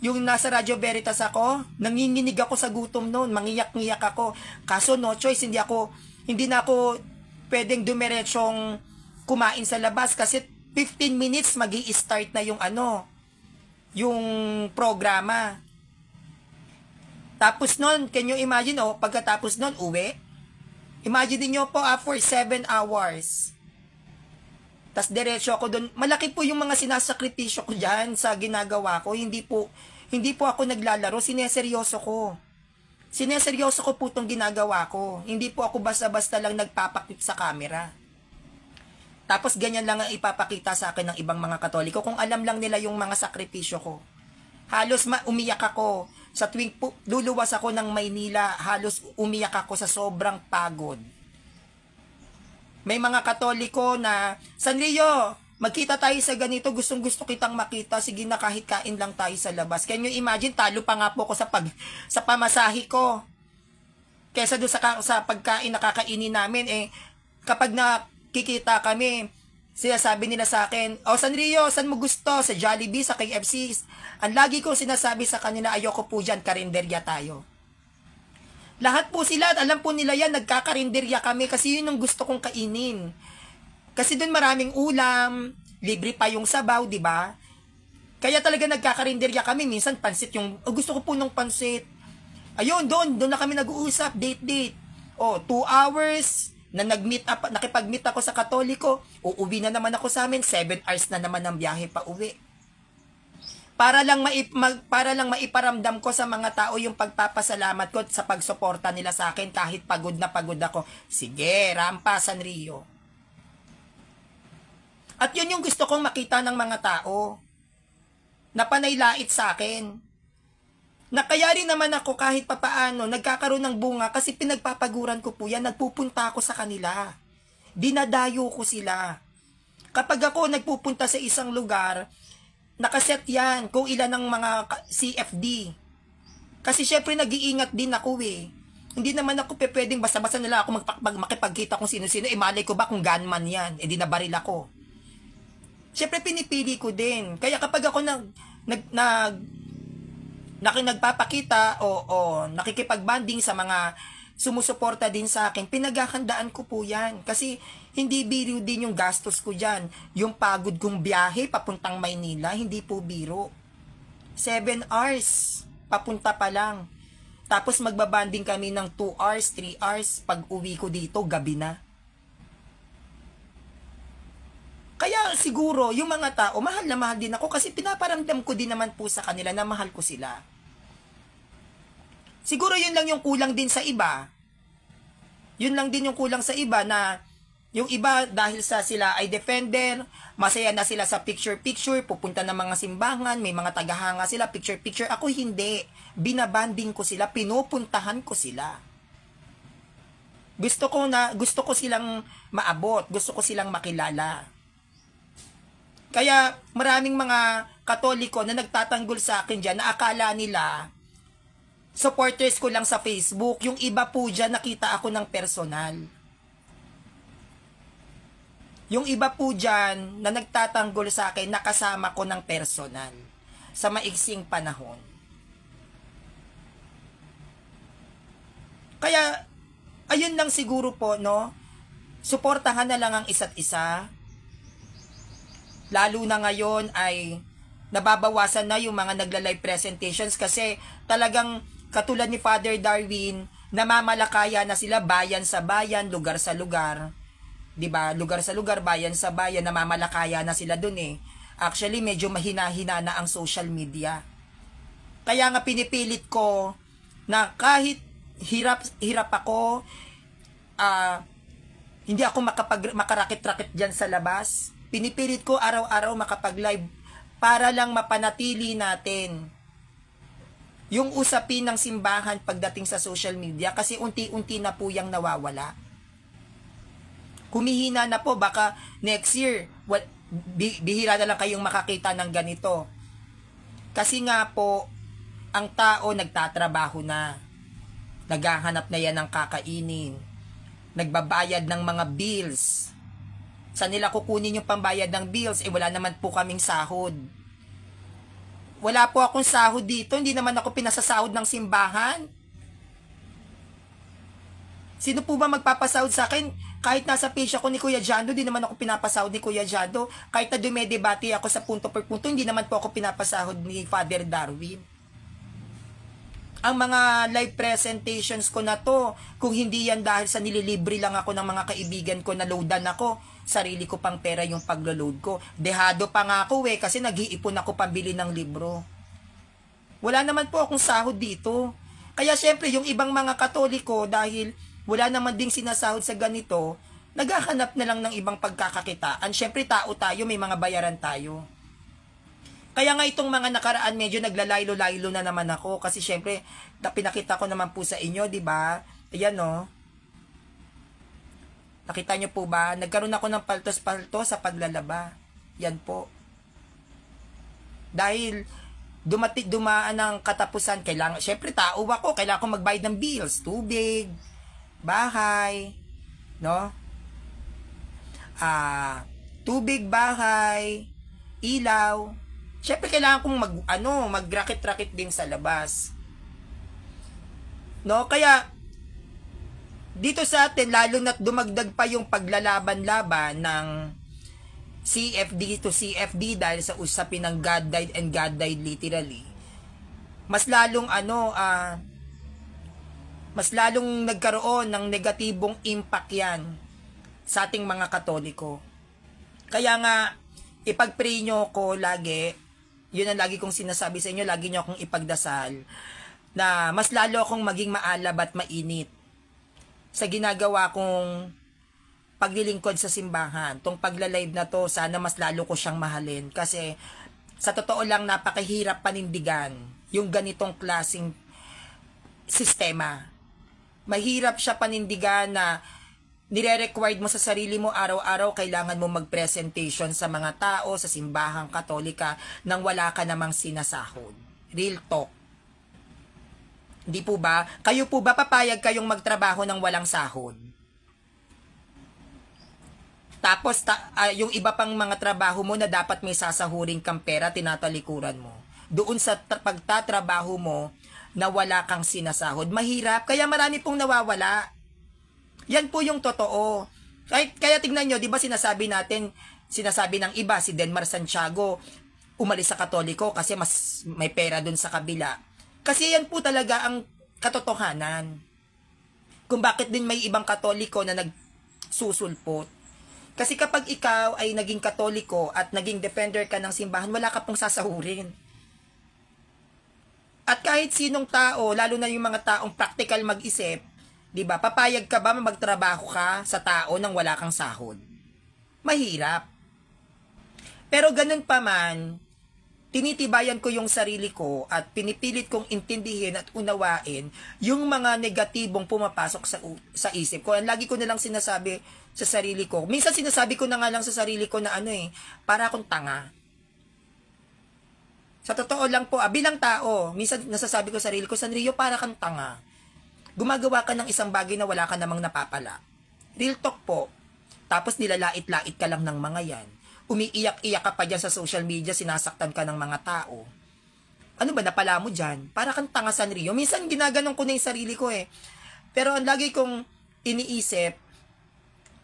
yung nasa Radio Veritas ako, nanginginig ako sa gutom noon. Mangiyak-ngiyak ako. Kaso no choice, hindi na ako pwedeng dumiretsong kumain sa labas. Kasi 15 minutes magi-start na yung programa. Tapos nun, can you imagine, pagkatapos nun, uwi? Imagine niyo po, for 7 hours. Tapos diretso ako doon. Malaki po yung mga sinasakripisyo ko dyan sa ginagawa ko. Hindi po ako naglalaro, sineseryoso ko. Sineseryoso ko po itong ginagawa ko. Hindi po ako basta-basta lang nagpapakit sa camera. Tapos ganyan lang ang ipapakita sa akin ng ibang mga Katoliko kung alam lang nila yung mga sakripisyo ko. Halos umiyak ako. Sa tuwing luluwas ako ng Maynila, halos umiyak ako sa sobrang pagod. May mga Katoliko na, Sanrio, magkita tayo sa ganito, gustong-gusto kitang makita, sige na kahit kain lang tayo sa labas. Can you imagine, talo pa nga po ako sa pamasahe ko. Kesa doon sa pagkain na kakainin namin, kapag nakikita kami, sinasabi nila sa akin, Sanrio, saan mo gusto? Sa Jollibee, sa KFC. Ang lagi kong sinasabi sa kanila, ayoko po dyan, karinderya tayo. Lahat po sila, alam po nila yan, nagkakarinderya kami kasi yun ang gusto kong kainin. Kasi doon maraming ulam, libre pa yung sabaw, di ba? Kaya talaga nagkakarinderya kami, minsan pansit yung, gusto ko po ng pansit. Ayun, doon na kami nag-uusap, date. 2 hours na nakipag-meet ako sa Katoliko, uuwi na naman ako sa amin, 7 hours na naman ang biyahe pa uwi. Para lang maiparamdam ko sa mga tao yung pagpapasalamat ko sa pagsuporta nila sa akin kahit pagod na pagod ako. Sige, rampa Sanrio. At yun yung gusto kong makita ng mga tao na panaylait sa akin. Na kaya rin naman ako kahit papaano nagkakaroon ng bunga kasi pinagpapaguran ko po yan, nagpupunta ako sa kanila. Dinadayo ko sila. Kapag ako nagpupunta sa isang lugar, nakaset yan kung ilan ng mga CFD. Kasi syempre nag-iingat din ako eh. Hindi naman ako pwedeng basta-basta nila ako makipagkita kung sino-sino. Malay ko ba kung gunman yan? Di nabaril ako. Syempre pinipili ko din. Kaya kapag ako nagpapakita o nakikipagbanding sa mga sumusuporta din sa akin, pinaghahandaan ko po yan. Kasi hindi biro din yung gastos ko dyan. Yung pagod kong biyahe papuntang Maynila, hindi po biro. 7 hours, papunta pa lang. Tapos magbabanding kami ng 2 hours, 3 hours. Pag uwi ko dito, gabi na. Kaya siguro, yung mga tao, mahal na mahal din ako kasi pinaparamdam ko din naman po sa kanila na mahal ko sila. Siguro yun lang yung kulang din sa iba. Yun lang din yung kulang sa iba na yung iba dahil sa sila ay defender, masaya na sila sa picture-picture, pupunta ng mga simbahan, may mga tagahanga sila, picture-picture. Ako hindi. Binabanding ko sila, pinupuntahan ko sila. Gusto ko silang maabot, gusto ko silang makilala. Kaya maraming mga Katoliko na nagtatanggol sa akin dyan na akala nila supporters ko lang sa Facebook. Yung iba po dyan nakita ako ng personal. Yung iba po dyan na nagtatanggol sa akin nakasama ko ng personal sa maigsing panahon. Kaya ayun lang siguro po, no? Suportahan na lang ang isa't isa. Lalo na ngayon ay nababawasan na yung mga nagla-live presentations kasi talagang katulad ni Father Darwin, namamalakaya na sila bayan sa bayan, lugar sa lugar. 'Di ba? Lugar sa lugar, bayan sa bayan, namamalakaya na sila dun eh. Actually, medyo mahina-hina na ang social media. Kaya nga pinipilit ko na kahit hirap ako, hindi ako makarakit-rakit dyan sa labas. Pinipilit ko araw-araw makapag-live para lang mapanatili natin yung usapin ng simbahan pagdating sa social media kasi unti-unti na po yung nawawala. Kumihina na po, baka next year, bihira na lang kayong makakita ng ganito. Kasi nga po, ang tao nagtatrabaho na. Naghahanap na yan ng kakainin. Nagbabayad ng mga bills. Saan nila kukunin yung pambayad ng bills? Wala naman po kaming sahod. Wala po akong sahod dito. Hindi naman ako pinasasahod ng simbahan. Sino po ba magpapasahod sa akin? Kahit nasa page ako ni Kuya Jando, hindi naman ako pinapasahod ni Kuya Jando. Kahit na dumedebate ako sa punto per punto, hindi naman po ako pinapasahod ni Father Darwin. Ang mga live presentations ko na to, kung hindi yan dahil sa nililibre lang ako ng mga kaibigan ko na loadan ako, sarili ko pang pera yung paglo-load ko. Dehado pa nga ako kasi nag-iipon ako pambili ng libro. Wala naman po akong sahod dito. Kaya syempre yung ibang mga Katoliko dahil wala naman ding sinasahod sa ganito, naghahanap na lang ng ibang pagkakakitaan. Syempre tao tayo, may mga bayaran tayo. Kaya nga itong mga nakaraan medyo naglalaylo-laylo na naman ako kasi syempre pinakita ko naman po sa inyo, 'di ba? Ayan no. Nakita nyo po ba? Nagkaroon ako ng paltos-paltos sa paglalaba. Yan po. Dahil dumaan ng katapusan, kailangan, syempre tao ako, kailangan ko magbayad ng bills, tubig, bahay, no? Tubig, bahay, ilaw. Syempre kailangan kong magrakit-rakit din sa labas. No? Kaya dito sa atin, lalo na't dumagdag pa yung paglalaban-laban ng CFD to CFD dahil sa usapin ng God died and God died literally, mas lalong mas lalong nagkaroon ng negatibong impact yan sa ating mga Katoliko. Kaya nga, ipag-pray nyo ko lagi, yun ang lagi kong sinasabi sa inyo, lagi nyo akong ipagdasal, na mas lalo akong maging maalab at mainit sa ginagawa kong paglilingkod sa simbahan. Tong pagla-live na to, sana mas lalo ko siyang mahalin. Kasi, sa totoo lang, napakahirap panindigan yung ganitong klaseng sistema. Mahirap siya panindigan na nire-required mo sa sarili mo araw-araw, kailangan mo mag-presentation sa mga tao, sa simbahang Katolika, nang wala ka namang sinasahod. Real talk. Hindi po ba? Kayo po ba papayag kayong magtrabaho ng walang sahod? Tapos, yung iba pang mga trabaho mo na dapat may sasahuring kang pera, tinatalikuran mo. Doon sa pagtatrabaho mo na wala kang sinasahod. Mahirap. Kaya marami pong nawawala. Yan po yung totoo. Kaya tignan nyo, di ba sinasabi ng iba, si Denmar Santiago, umalis sa Katoliko kasi mas may pera doon sa kabila. Kasi yan po talaga ang katotohanan. Kung bakit din may ibang Katoliko na nagsusulpot. Kasi kapag ikaw ay naging Katoliko at naging defender ka ng simbahan, wala ka pong sasahurin. At kahit sinong tao, lalo na yung mga taong practical mag-isip, di ba, papayag ka ba magtrabaho ka sa tao nang wala kang sahod? Mahirap. Pero ganun pa man, tinitibayan ko yung sarili ko at pinipilit kong intindihin at unawain yung mga negatibong pumapasok sa isip ko. Lagi ko nalang sinasabi sa sarili ko. Minsan sinasabi ko na nga lang sa sarili ko na para akong tanga. Sa totoo lang po, bilang tao, minsan nasasabi ko sa sarili ko, Sanrio, para kang tanga. Gumagawa ka ng isang bagay na wala ka namang napapala. Real talk po. Tapos nilalait-lait ka lang ng mga yan. Umiiyak-iyak ka pa dyan sa social media, sinasaktan ka ng mga tao. Ano ba napala mo dyan? Para kang tanga, Sanrio. Minsan ginaganon ko na yung sarili ko eh. Pero ang lagi kong iniisip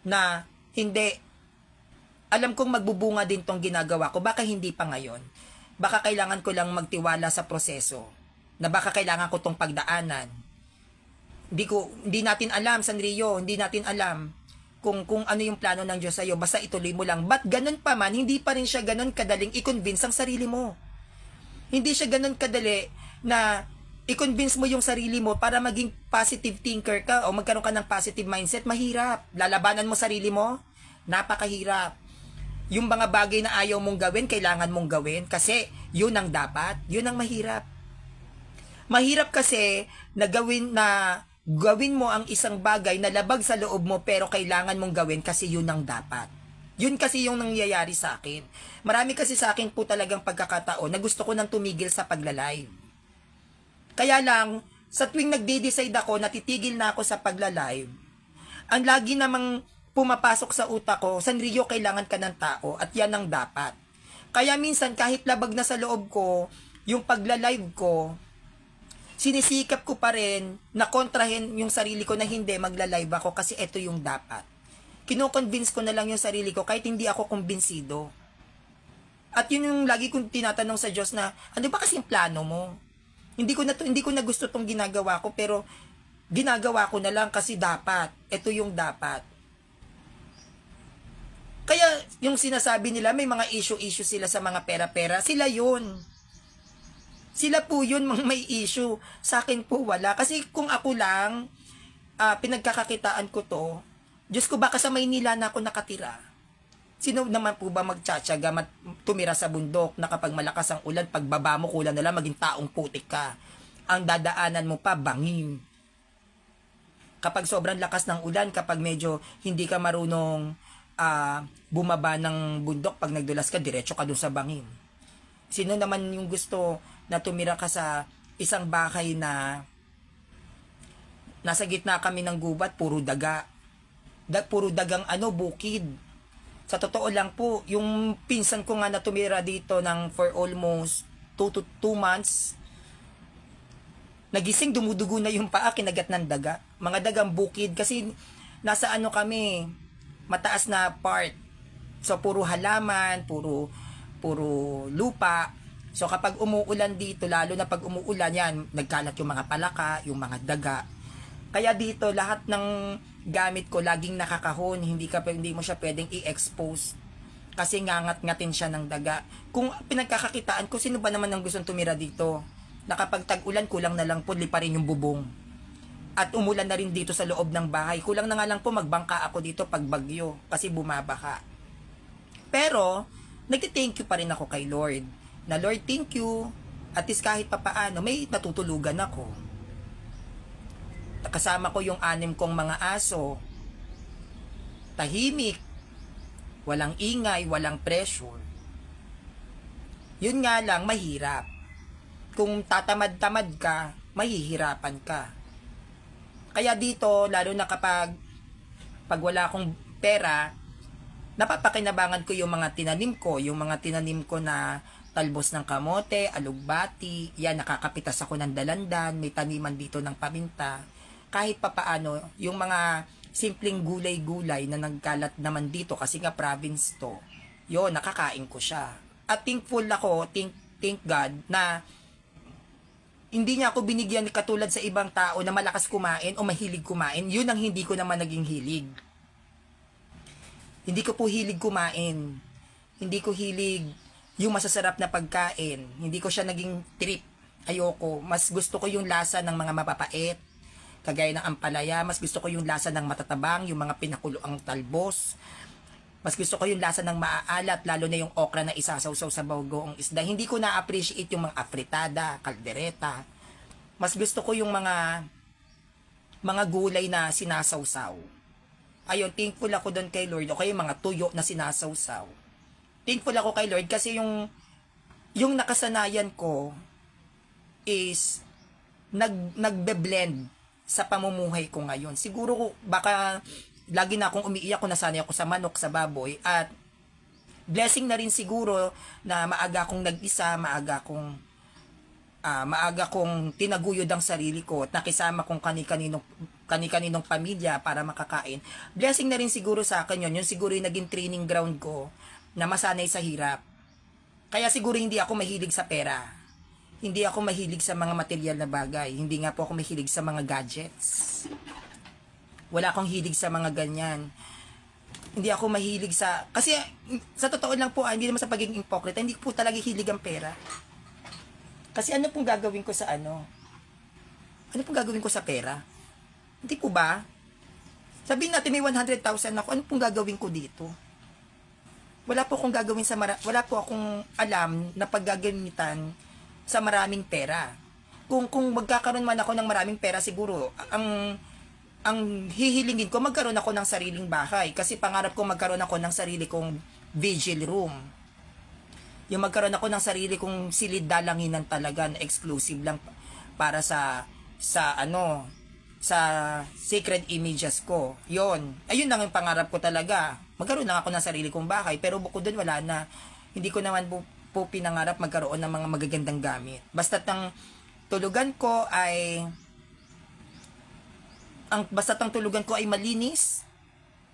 na hindi, alam kong magbubunga din tong ginagawa ko. Baka hindi pa ngayon. Baka kailangan ko lang magtiwala sa proseso. Na baka kailangan ko tong pagdaanan. Hindi natin alam, Sanrio. Hindi natin alam kung ano yung plano ng Diyos sa'yo, basta ituloy mo lang. But ganun pa man, hindi pa rin siya ganun kadaling i-convince ang sarili mo. Hindi siya ganun kadali na i-convince mo yung sarili mo para maging positive thinker ka o magkaroon ka ng positive mindset. Mahirap. Lalabanan mo sarili mo, napakahirap. Yung mga bagay na ayaw mong gawin, kailangan mong gawin kasi yun ang dapat. Yun ang mahirap. Mahirap kasi na gawin mo ang isang bagay na labag sa loob mo pero kailangan mong gawin kasi yun ang dapat. Yun kasi yung nangyayari sa akin. Marami kasi sa akin po talagang pagkakataon na gusto ko nang tumigil sa pagla-live. Kaya lang, sa tuwing nagde-decide ako, natitigil na ako sa pagla-live, ang lagi namang pumapasok sa utak ko, Sanrio, kailangan ka ng tao at yan ang dapat. Kaya minsan kahit labag na sa loob ko, yung pagla-live ko, sinisikap ko pa rin na kontrahin yung sarili ko na hindi magla-live ako kasi ito yung dapat. Kino-convince ko na lang yung sarili ko kahit hindi ako kumbinsido. At yun yung lagi kong tinatanong sa Diyos na, ano ba kasing plano mo? Hindi ko na gusto tong ginagawa ko pero ginagawa ko na lang kasi dapat. Ito yung dapat. Kaya yung sinasabi nila may mga issue sila sa mga pera-pera, sila yun. Sila po yun may issue. Sa akin po wala. Kasi kung ako lang, pinagkakakitaan ko to, Diyos ko, baka sa Maynila na ako nakatira. Sino naman po ba magtsatsaga tumira sa bundok na kapag malakas ang ulan, pagbaba mo kulang na lang maging taong putik ka. Ang dadaanan mo pa, bangin. Kapag sobrang lakas ng ulan, kapag medyo hindi ka marunong bumaba ng bundok, pag nagdulas ka, diretso ka dun sa bangin. Sino naman yung gusto na tumira ka sa isang bahay na nasa gitna kami ng gubat, puro daga. Puro dagang bukid. Sa totoo lang po, yung pinsan ko nga na tumira dito for almost 2 to 2 months, nagising, dumudugo na yung paa, kinagat ng daga. mga dagang bukid, kasi nasa ano kami, mataas na part. So puro halaman, puro lupa. So kapag umuulan dito, lalo na pag umuulan yan, nagkalat yung mga palaka, yung mga daga. Kaya dito lahat ng gamit ko laging nakakahon, hindi mo siya pwedeng i-expose. Kasi ngangat-ngatin siya ng daga. Kung pinagkakakitaan ko, sino ba naman ang gustong tumira dito? Na kapag tag-ulan, kulang na lang po, lipa rin yung bubong. At umulan na rin dito sa loob ng bahay. Kulang na nga lang po magbangka ako dito pag bagyo kasi bumabaka. Pero, nagti-thank you pa rin ako kay Lord. Na Lord, thank you. At least kahit papaano, may natutulugan ako. Kasama ko yung 6 kong mga aso. Tahimik. Walang ingay, walang pressure. Yun nga lang, mahirap. Kung tatamad-tamad ka, mahihirapan ka. Kaya dito, lalo na kapag wala akong pera, napapakinabangan ko yung mga tinanim ko na talbos ng kamote, alugbati, yan, nakakapitas ako ng dalandan, may taniman dito ng paminta. Kahit papaano, yung mga simpleng gulay-gulay na nagkalat naman dito kasi nga province to, yun, nakakain ko siya. At thankful ako, thank God, na hindi niya ako binigyan katulad sa ibang tao na malakas kumain o mahilig kumain. Yun ang hindi ko naman naging hilig. Hindi ko po hilig kumain. Hindi ko hilig yung masasarap na pagkain. Hindi ko siya naging trip. Ayoko. Mas gusto ko yung lasa ng mga mapapait. Kagaya ng ampalaya. Mas gusto ko yung lasa ng matatabang, yung mga pinakuloang talbos. Mas gusto ko yung lasa ng maaalat, lalo na yung okra na isasawsaw sa bagoong isda. Hindi ko na-appreciate yung mga afritada, kaldereta. Mas gusto ko yung mga gulay na sinasawsaw. Ayun, thankful ako doon kay Lord. O kaya yung mga tuyo na sinasawsaw. Thankful ako kay Lord kasi yung nakasanayan ko is nagbe-blend sa pamumuhay ko ngayon. Siguro baka lagi na akong umiiyak kung nasanay ako sa manok, sa baboy, at blessing na rin siguro na maaga akong nag-isa, maaga akong tinaguyod ang sarili ko at nakisama kong kani-kaninong pamilya para makakain. Blessing na rin siguro sa akin yun. Yun siguro yung naging training ground ko na masanay sa hirap. Kaya siguro hindi ako mahilig sa pera. Hindi ako mahilig sa mga material na bagay. Hindi nga po ako mahilig sa mga gadgets. Wala akong hilig sa mga ganyan. Hindi ako mahilig sa... Kasi sa totoo lang po, hindi naman sa pagiging hypocrite, hindi po talaga hilig ang pera. Kasi ano pong gagawin ko sa ano? Ano pong gagawin ko sa pera? Hindi po ba? Sabihin natin may 100,000 ako, ano pong gagawin ko dito? Wala po akong gagawin wala po akong alam na paggagamitan sa maraming pera. Kung magkakaroon man ako ng maraming pera, siguro, ang hihilingin ko, magkaroon ako ng sariling bahay. Kasi pangarap ko magkaroon ako ng sarili kong vigil room. Yung magkaroon ako ng sarili kong silid dalanginan talaga, na exclusive lang para sa sacred images ko. Yon. Ayun lang yung pangarap ko talaga. Magkaroon lang ako ng sarili kong bahay. Pero bukod dun, wala na. Hindi ko naman po pinangarap magkaroon ng mga magagandang gamit. Basta't ang tulugan ko ay... Basta't ang tulugan ko ay malinis,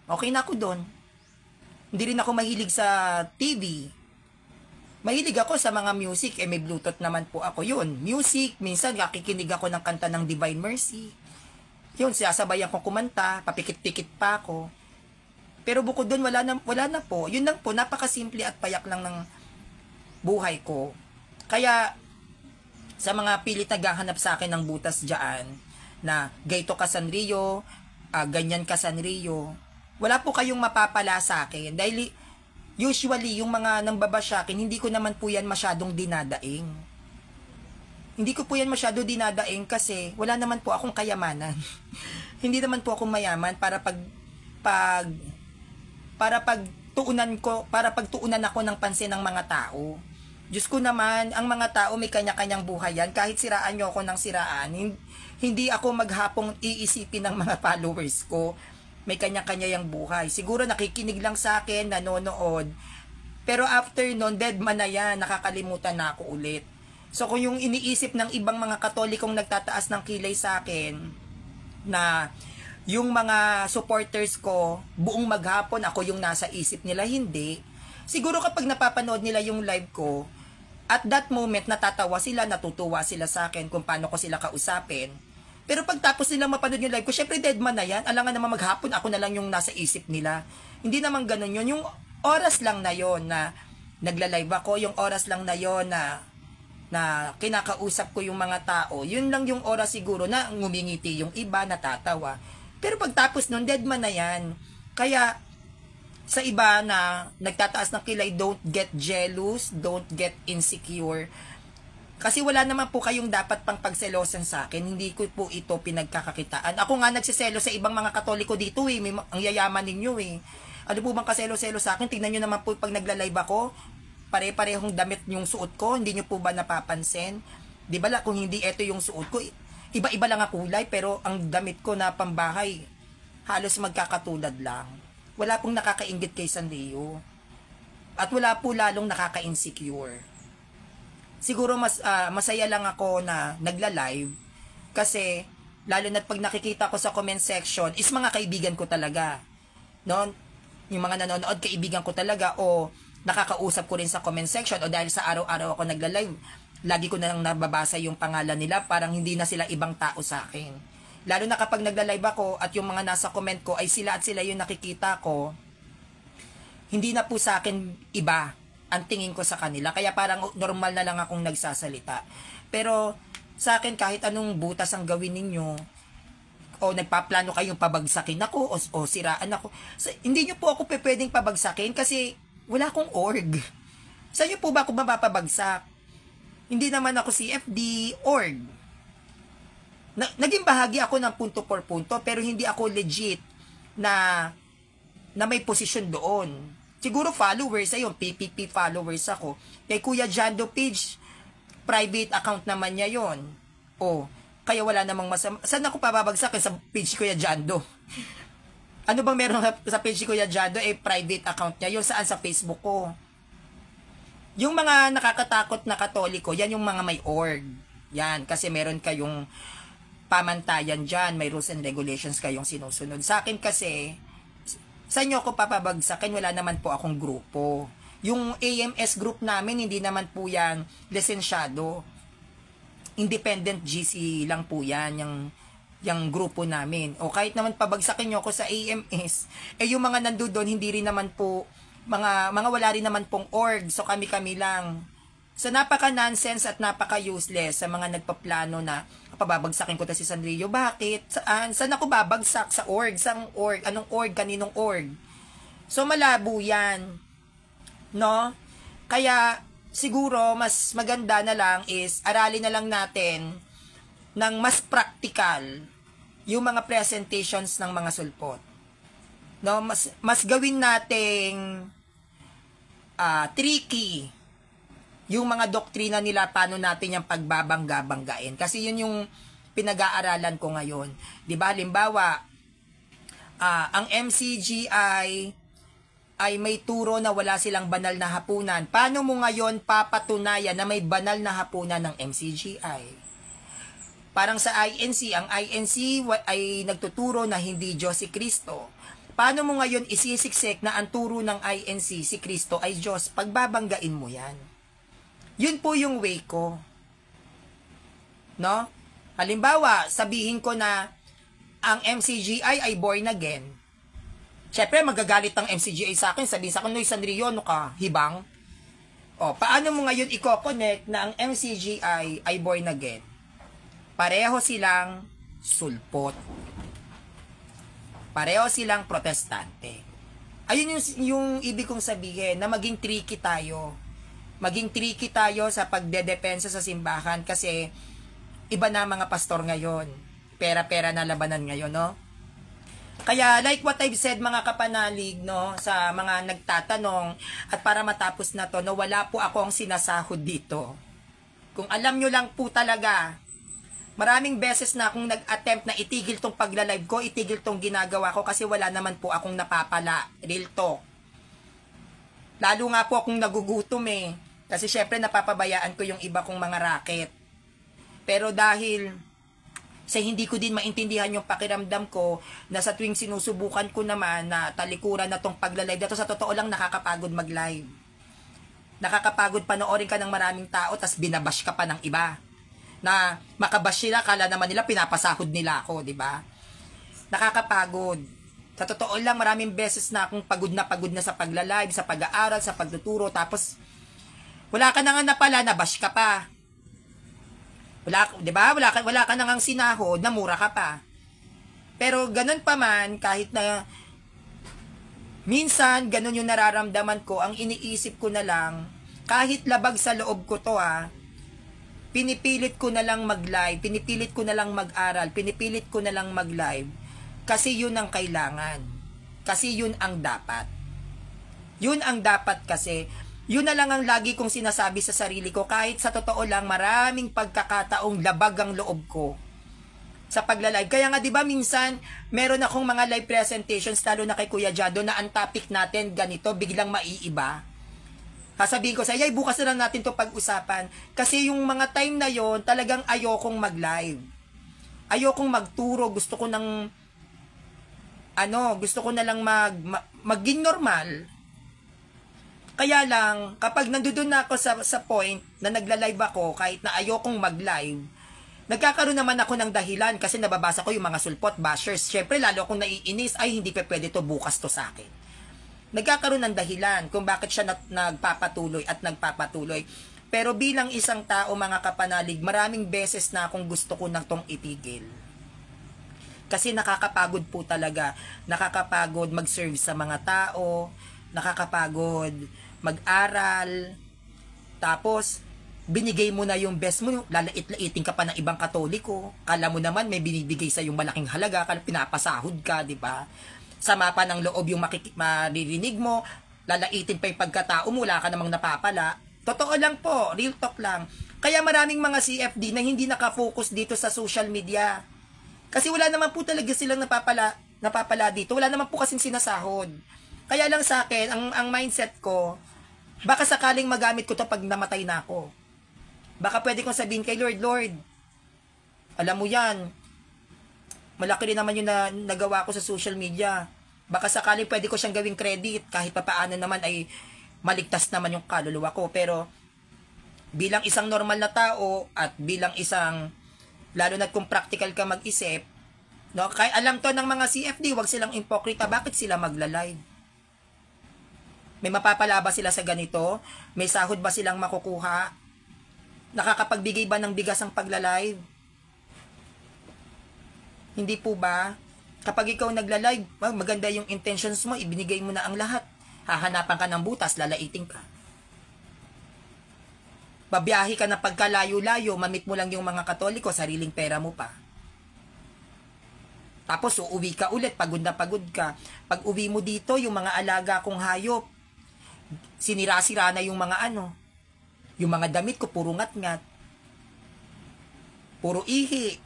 okay na ako doon. Hindi rin ako mahilig sa TV. Mahilig ako sa mga music, may Bluetooth naman po ako. Yun, music, minsan nakikinig ako ng kanta ng Divine Mercy. Yun, sasabayan ko kumanta, papikit-pikit pa ako. Pero bukod doon, wala na po. Yun lang po, napakasimple at payak lang ng buhay ko. Kaya, sa mga pilit naghahanap sa akin ng butas dyan, na gayto ka Sanrio, ganyan ka Sanrio, wala po kayong mapapala sa akin. Dahil usually, yung mga nambabash sa akin, hindi ko naman po yan masyadong dinadaing. Hindi ko po yan masyado dinadaing kasi wala naman po akong kayamanan. Hindi naman po akong mayaman para pagtuunan ako ng pansin ng mga tao. Diyos ko naman, ang mga tao may kanya-kanyang buhay yan. Kahit siraan nyo ako ng siraan, hindi ako maghapong iisipin ng mga followers ko. May kanya-kanya yung buhay. Siguro nakikinig lang sa akin, nanonood. Pero after nun, dead man na yan, nakakalimutan na ako ulit. So kung yung iniisip ng ibang mga Katolikong nagtataas ng kilay sa akin, na yung mga supporters ko, buong maghapon ako yung nasa isip nila, hindi. Siguro kapag napapanood nila yung live ko, at that moment natatawa sila, natutuwa sila sa akin kung paano ko sila kausapin. Pero pagtapos nilang mapanood yung live ko, syempre dead man na yan. Alangan naman maghapon, ako na lang yung nasa isip nila. Hindi naman ganun yun. Yung oras lang na yon na nagla-live ako, yung oras lang na yon na kinakausap ko yung mga tao, yun lang yung oras siguro na ngumingiti yung iba, natatawa. Pero pagtapos nun, dead man na yan. Kaya, sa iba na nagtataas ng kilay, don't get jealous, don't get insecure. Kasi wala naman po kayong dapat pang pagselosan sa akin. Hindi ko po ito pinagkakakitaan. Ako nga nagsiselo sa ibang mga Katoliko dito eh. Ang yayaman ninyo eh. Ano po bang kaselo-selo sa akin? Tingnan nyo naman po pag nagla-live ako, pare-parehong damit yung suot ko. Hindi nyo po ba napapansin? Di ba kung hindi ito yung suot ko, iba-iba lang ang kulay, pero ang damit ko na pambahay, halos magkakatulad lang. Wala pong nakakaingit kay Sanrio. At wala po lalong nakaka-insecure. Siguro masaya lang ako na nagla-live kasi lalo na pag nakikita ko sa comment section is mga kaibigan ko talaga. No? Yung mga nanonood, kaibigan ko talaga o nakakausap ko rin sa comment section o dahil sa araw-araw ako nagla-live, lagi ko na lang nababasa yung pangalan nila, parang hindi na sila ibang tao sa akin. Lalo na kapag nagla-live ako at yung mga nasa comment ko ay sila at sila yung nakikita ko, hindi na po sa akin iba ang tingin ko sa kanila. Kaya parang normal na lang akong nagsasalita. Pero sa akin, kahit anong butas ang gawin ninyo, o nagpaplano kayong pabagsakin ako, o siraan ako, hindi nyo po ako pwedeng pabagsakin kasi wala akong org. Sa inyo po ba ako mapapabagsak? Hindi naman ako CFD org. Naging bahagi ako ng punto por punto, pero hindi ako legit na may posisyon doon. Siguro followers, ayun, PPP followers ako. Kay Kuya Jando page, private account naman niya yon. O, kaya wala namang masama. Saan ako pababagsak? Sa page Kuya Jando. Ano bang meron sa page Kuya Jando? Private account niya. Yun saan sa Facebook ko. Yung mga nakakatakot na Katoliko, yan yung mga may org. Yan, kasi meron kayong pamantayan dyan. May rules and regulations kayong sinusunod. Sa akin kasi, sa inyo ako papabagsakin, wala naman po akong grupo. Yung AMS group namin, hindi naman po yan lisensyado. Independent GC lang po yan, yung grupo namin. O kahit naman pabagsakin nyo ako sa AMS, yung mga nandoon, hindi rin naman po, mga wala rin naman pong org. So kami-kami lang. So napaka-nonsense at napaka-useless sa mga nagpaplano na pababagsakin ko ta si Sanrio. Bakit? Saan ako babagsak? Sa org? Sang org? Anong org? Kaninong org? So malabo yan. No? Kaya siguro mas maganda na lang is aralin na lang natin ng mas practical yung mga presentations ng mga sulpot. No? Mas gawin nating tricky yung mga doktrina nila, paano natin yung pagbabangga-banggain. Kasi yun yung pinag-aaralan ko ngayon. Diba? Halimbawa, ang MCGI ay may turo na wala silang banal na hapunan. Paano mo ngayon papatunayan na may banal na hapunan ng MCGI? Parang sa INC, ang INC ay nagtuturo na hindi Diyos si Kristo. Paano mo ngayon isisiksik na ang turo ng INC si Kristo ay Diyos? Pagbabanggain mo yan. Yun po yung way ko. No? Halimbawa, sabihin ko na ang MCGI ay born again. Siyempre, magagalit ang MCGI sa akin. Sabihin sa akin, Noy Sanrio, ano ka? Hibang? O, paano mo ngayon i-connect na ang MCGI ay born again? Pareho silang sulpot. Pareho silang protestante. Ayun yung ibig kong sabihin, na maging tricky tayo. Maging tricky tayo sa pagdedepensa sa simbahan kasi iba na mga pastor ngayon. Pera-pera na labanan ngayon, no? Kaya like what I've said mga kapanalig, no, sa mga nagtatanong at para matapos na to, no, wala po ako ang sinasahod dito. Kung alam nyo lang po talaga, maraming beses na akong nag-attempt na itigil tong pagla-live ko, itigil tong ginagawa ko kasi wala naman po akong napapala. Real talk. Lalo nga po akong nagugutom eh. Kasi syempre napapabayaan ko yung iba kong mga racket. Pero dahil Sa hindi ko din maintindihan yung pakiramdam ko na sa tuwing sinusubukan ko naman na talikuran na tong pagla-live. Dito sa totoo lang nakakapagod mag-live. Nakakapagod panoorin ka ng maraming tao tas binabash ka pa ng iba. Na makabash sila, kala naman nila pinapasahod nila ako, di ba? Nakakapagod. Sa totoo lang, maraming beses na akong pagod na sa pagla-live, sa pag-aaral, sa pagtuturo, tapos wala ka na nga na pala, nabash ka pa. Wala, 'di ba? Wala ka na ngang sinahod, namura ka pa. Pero ganun pa man, kahit na minsan ganun yung nararamdaman ko, ang iniisip ko na lang, kahit labag sa loob ko to pinipilit ko na lang mag-live, pinipilit ko na lang mag-aral, pinipilit ko na lang mag-live kasi yun ang kailangan. Kasi yun ang dapat. Yun ang dapat kasi. Yun na lang ang lagi kong sinasabi sa sarili ko, kahit sa totoo lang maraming pagkakataong labag ang loob ko sa pagla-live. Kaya nga 'di ba minsan meron akong mga live presentations lalo na kay Kuya Jado na ang topic natin ganito, biglang maiiba. Sasabihin ko sa iya, bukas na lang natin 'to pag-usapan kasi yung mga time na yon talagang ayokong mag-live. Ayokong magturo, gusto ko na lang maging normal. Kaya lang, kapag nandoon na ako sa point na nagla-live ako, kahit na ayokong mag-live, nagkakaroon naman ako ng dahilan kasi nababasa ko yung mga sulpot bashers. Siyempre, lalo akong naiinis, ay hindi pa pwede to, bukas to sa akin. Nagkakaroon ng dahilan kung bakit siya nagpapatuloy at nagpapatuloy. Pero bilang isang tao, mga kapanalig, maraming beses na akong gusto ko na tong itigil. Kasi nakakapagod po talaga. Nakakapagod mag-serve sa mga tao, nakakapagod mag-aral, tapos binigay mo na yung best mo, lalait-laitin ka pa ng ibang Katoliko, kala mo naman may binibigay sa yung malaking halaga, kala pinapasahod ka, di ba? Sama pa ng loob yung maririnig mo, lalaitin pa yung pagkatao mo, wala ka namang napapala. Totoo lang po, real talk lang. Kaya maraming mga CFD na hindi nakafocus dito sa social media. Kasi wala naman po talaga silang napapala dito, wala naman po kasing sinasahod. Kaya lang sa akin, ang mindset ko, baka sakaling magamit ko to pag namatay na ako. Baka pwede kong sabihin kay Lord, alam mo yan, malaki rin naman yung nagawa ko sa social media. Baka sakaling pwede ko siyang gawing credit, kahit papaano naman ay maligtas naman yung kaluluwa ko. Pero bilang isang normal na tao at bilang isang, lalo na kung practical ka mag-isip, no, kaya alam to ng mga CFD, wag silang impokrita, bakit sila magla-live? May mapapala ba sila sa ganito? May sahod ba silang makukuha? Nakakapagbigay ba ng bigas ang pagla-live? Hindi po ba? Kapag ikaw nagla-live, maganda yung intentions mo, ibinigay mo na ang lahat. Hahanapan ka ng butas, lalaiting ka. Babiyahe ka na pagkalayo-layo, mamit mo lang yung mga Katoliko, sariling pera mo pa. Tapos uuwi ka ulit, pagod na pagod ka. Pag uwi mo dito, yung mga alaga kong hayop, sinira-sira na yung mga yung mga damit ko, puro ngat-ngat, puro ihi,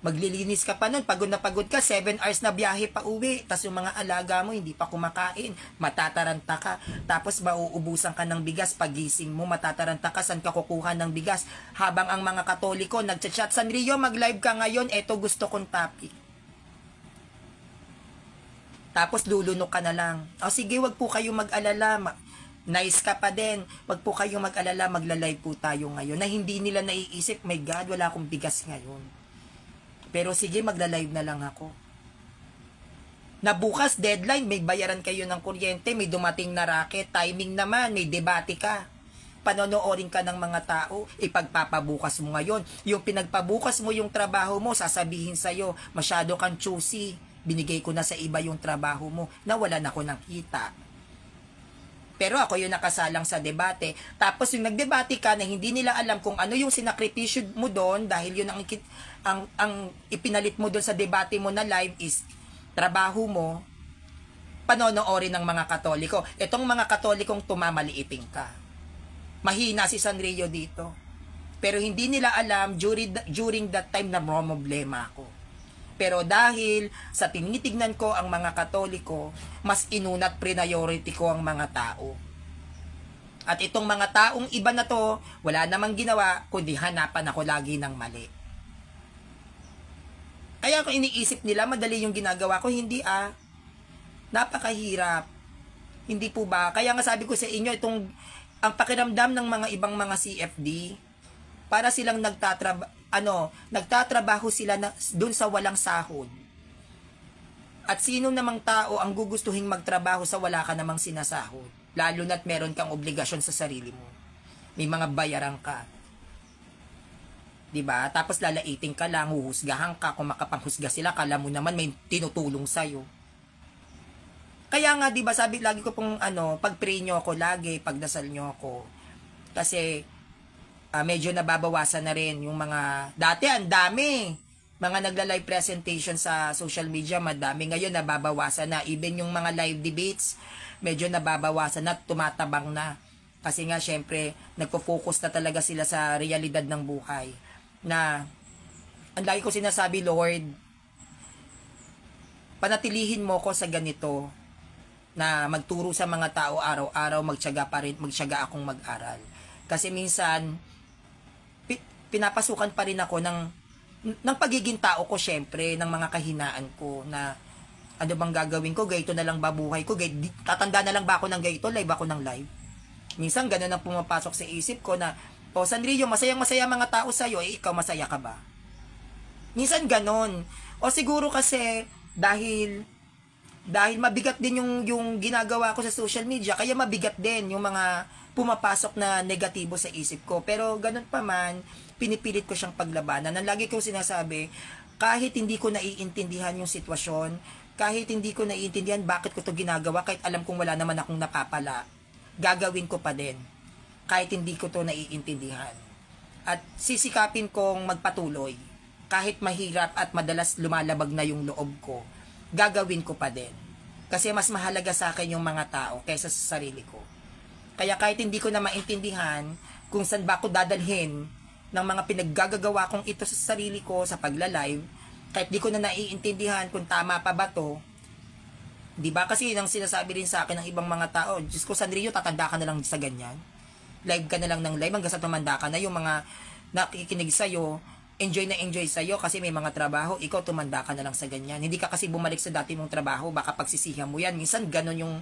maglilinis ka pa nun, pagod na pagod ka, 7 hours na biyahe pa uwi, tas yung mga alaga mo hindi pa kumakain, matataranta ka, tapos mauubusan ka ng bigas, pagising mo matataranta ka, saan ka kukuha ng bigas, habang ang mga Katoliko nagchat-chat, Sanrio, mag-live ka ngayon, eto gusto kong topic. Tapos lulunok ka na lang. O sige, wag po kayo mag-alala. Nice ka pa din. Wag po kayo mag-alala, magla-live po tayo ngayon. Na hindi nila naiisip, my God, wala akong bigas ngayon. Pero sige, magla-live na lang ako. Na bukas, deadline, may bayaran kayo ng kuryente, may dumating na racket, timing naman, may debate ka. Panonoorin ka ng mga tao, ipagpapabukas mo ngayon. Yung pinagpabukas mo yung trabaho mo, sasabihin sa'yo, masyado kang choosy. Binigay ko na sa iba yung trabaho mo, nawalan ako ng kita. Pero ako yung nakasalang sa debate. Tapos yung nagdebate ka na hindi nila alam kung ano yung sinakripisyo mo doon dahil yun ang ipinalit mo doon sa debate mo na live is trabaho mo, panonoorin ng mga Katoliko. Itong mga Katolikong tumamaliiping ka. Mahina si Sanrio dito. Pero hindi nila alam during that time na problema ako. Pero dahil sa tinitignan ko ang mga Katoliko, mas inunat priority ko ang mga tao. At itong mga taong iba na to, wala namang ginawa, kundi hanapan ako lagi ng mali. Kaya kung iniisip nila, madali yung ginagawa ko, hindi napakahirap. Hindi po ba? Kaya nga sabi ko sa inyo, ang pakiramdam ng mga ibang mga CFD, para silang nagtatrabaho sila dun sa walang sahod. At sino namang tao ang gugustuhin magtrabaho sa wala ka namang sinasahod? Lalo na't meron kang obligasyon sa sarili mo. May mga bayaran ka. 'Di ba? Tapos lalaiting ka lang, huhusgahan ka, kung makapanghusga sila, kala mo naman may tinutulong sa'yo. Kaya nga 'di ba, sabi lagi ko pong pag-pray nyo ako lagi, pagdasal nyo ako. Kasi medyo nababawasan na rin yung mga dati ang dami. Mga nagla-live presentation sa social media, madami. Ngayon nababawasan na, even yung mga live debates, medyo nababawasan na, tumatabang na. Kasi nga syempre, nagpo-focus na talaga sila sa realidad ng buhay. Na ang lagi ko sinasabi, Lord, panatilihin mo ko sa ganito, na magturo sa mga tao araw-araw, magtiyaga akong mag-aral. Kasi minsan pinapasukan pa rin ako ng pagiging tao ko, syempre, ng mga kahinaan ko, na ano bang gagawin ko, gayto na lang ba buhay ko, tatanda na lang ba ako ng gayto, live ako ng live. Minsan ganun ang pumapasok sa isip ko na, Sanrio, masayang-masaya mga tao sa'yo, ikaw masaya ka ba? Minsan ganun. O siguro kasi dahil mabigat din yung ginagawa ko sa social media, kaya mabigat din yung mga pumapasok na negatibo sa isip ko. Pero ganun pa man, pinipilit ko siyang paglabanan. Ang lagi kong sinasabi, kahit hindi ko naiintindihan yung sitwasyon, kahit hindi ko naiintindihan bakit ko to ginagawa, kahit alam kong wala naman akong napapala, gagawin ko pa din. Kahit hindi ko to naiintindihan. At sisikapin kong magpatuloy. Kahit mahirap at madalas lumalabag na yung loob ko, gagawin ko pa din. Kasi mas mahalaga sa akin yung mga tao kaysa sa sarili ko. Kaya kahit hindi ko na maintindihan kung saan ba ako dadalhin ng mga pinaggagawa kong ito sa sarili ko sa pagla-live, kahit di ko na naiintindihan kung tama pa ba to, di ba? Kasi nang sinasabi rin sa akin ng ibang mga tao, Diyos ko, Sandrillo, tatanda ka na lang sa ganyan. Live ka na lang ng live hanggang sa tumanda ka na. Yung mga nakikinig sa'yo, enjoy sa'yo kasi may mga trabaho, ikaw tumanda ka na lang sa ganyan. Hindi ka kasi bumalik sa dati mong trabaho, baka pagsisihan mo yan. Minsan ganun yung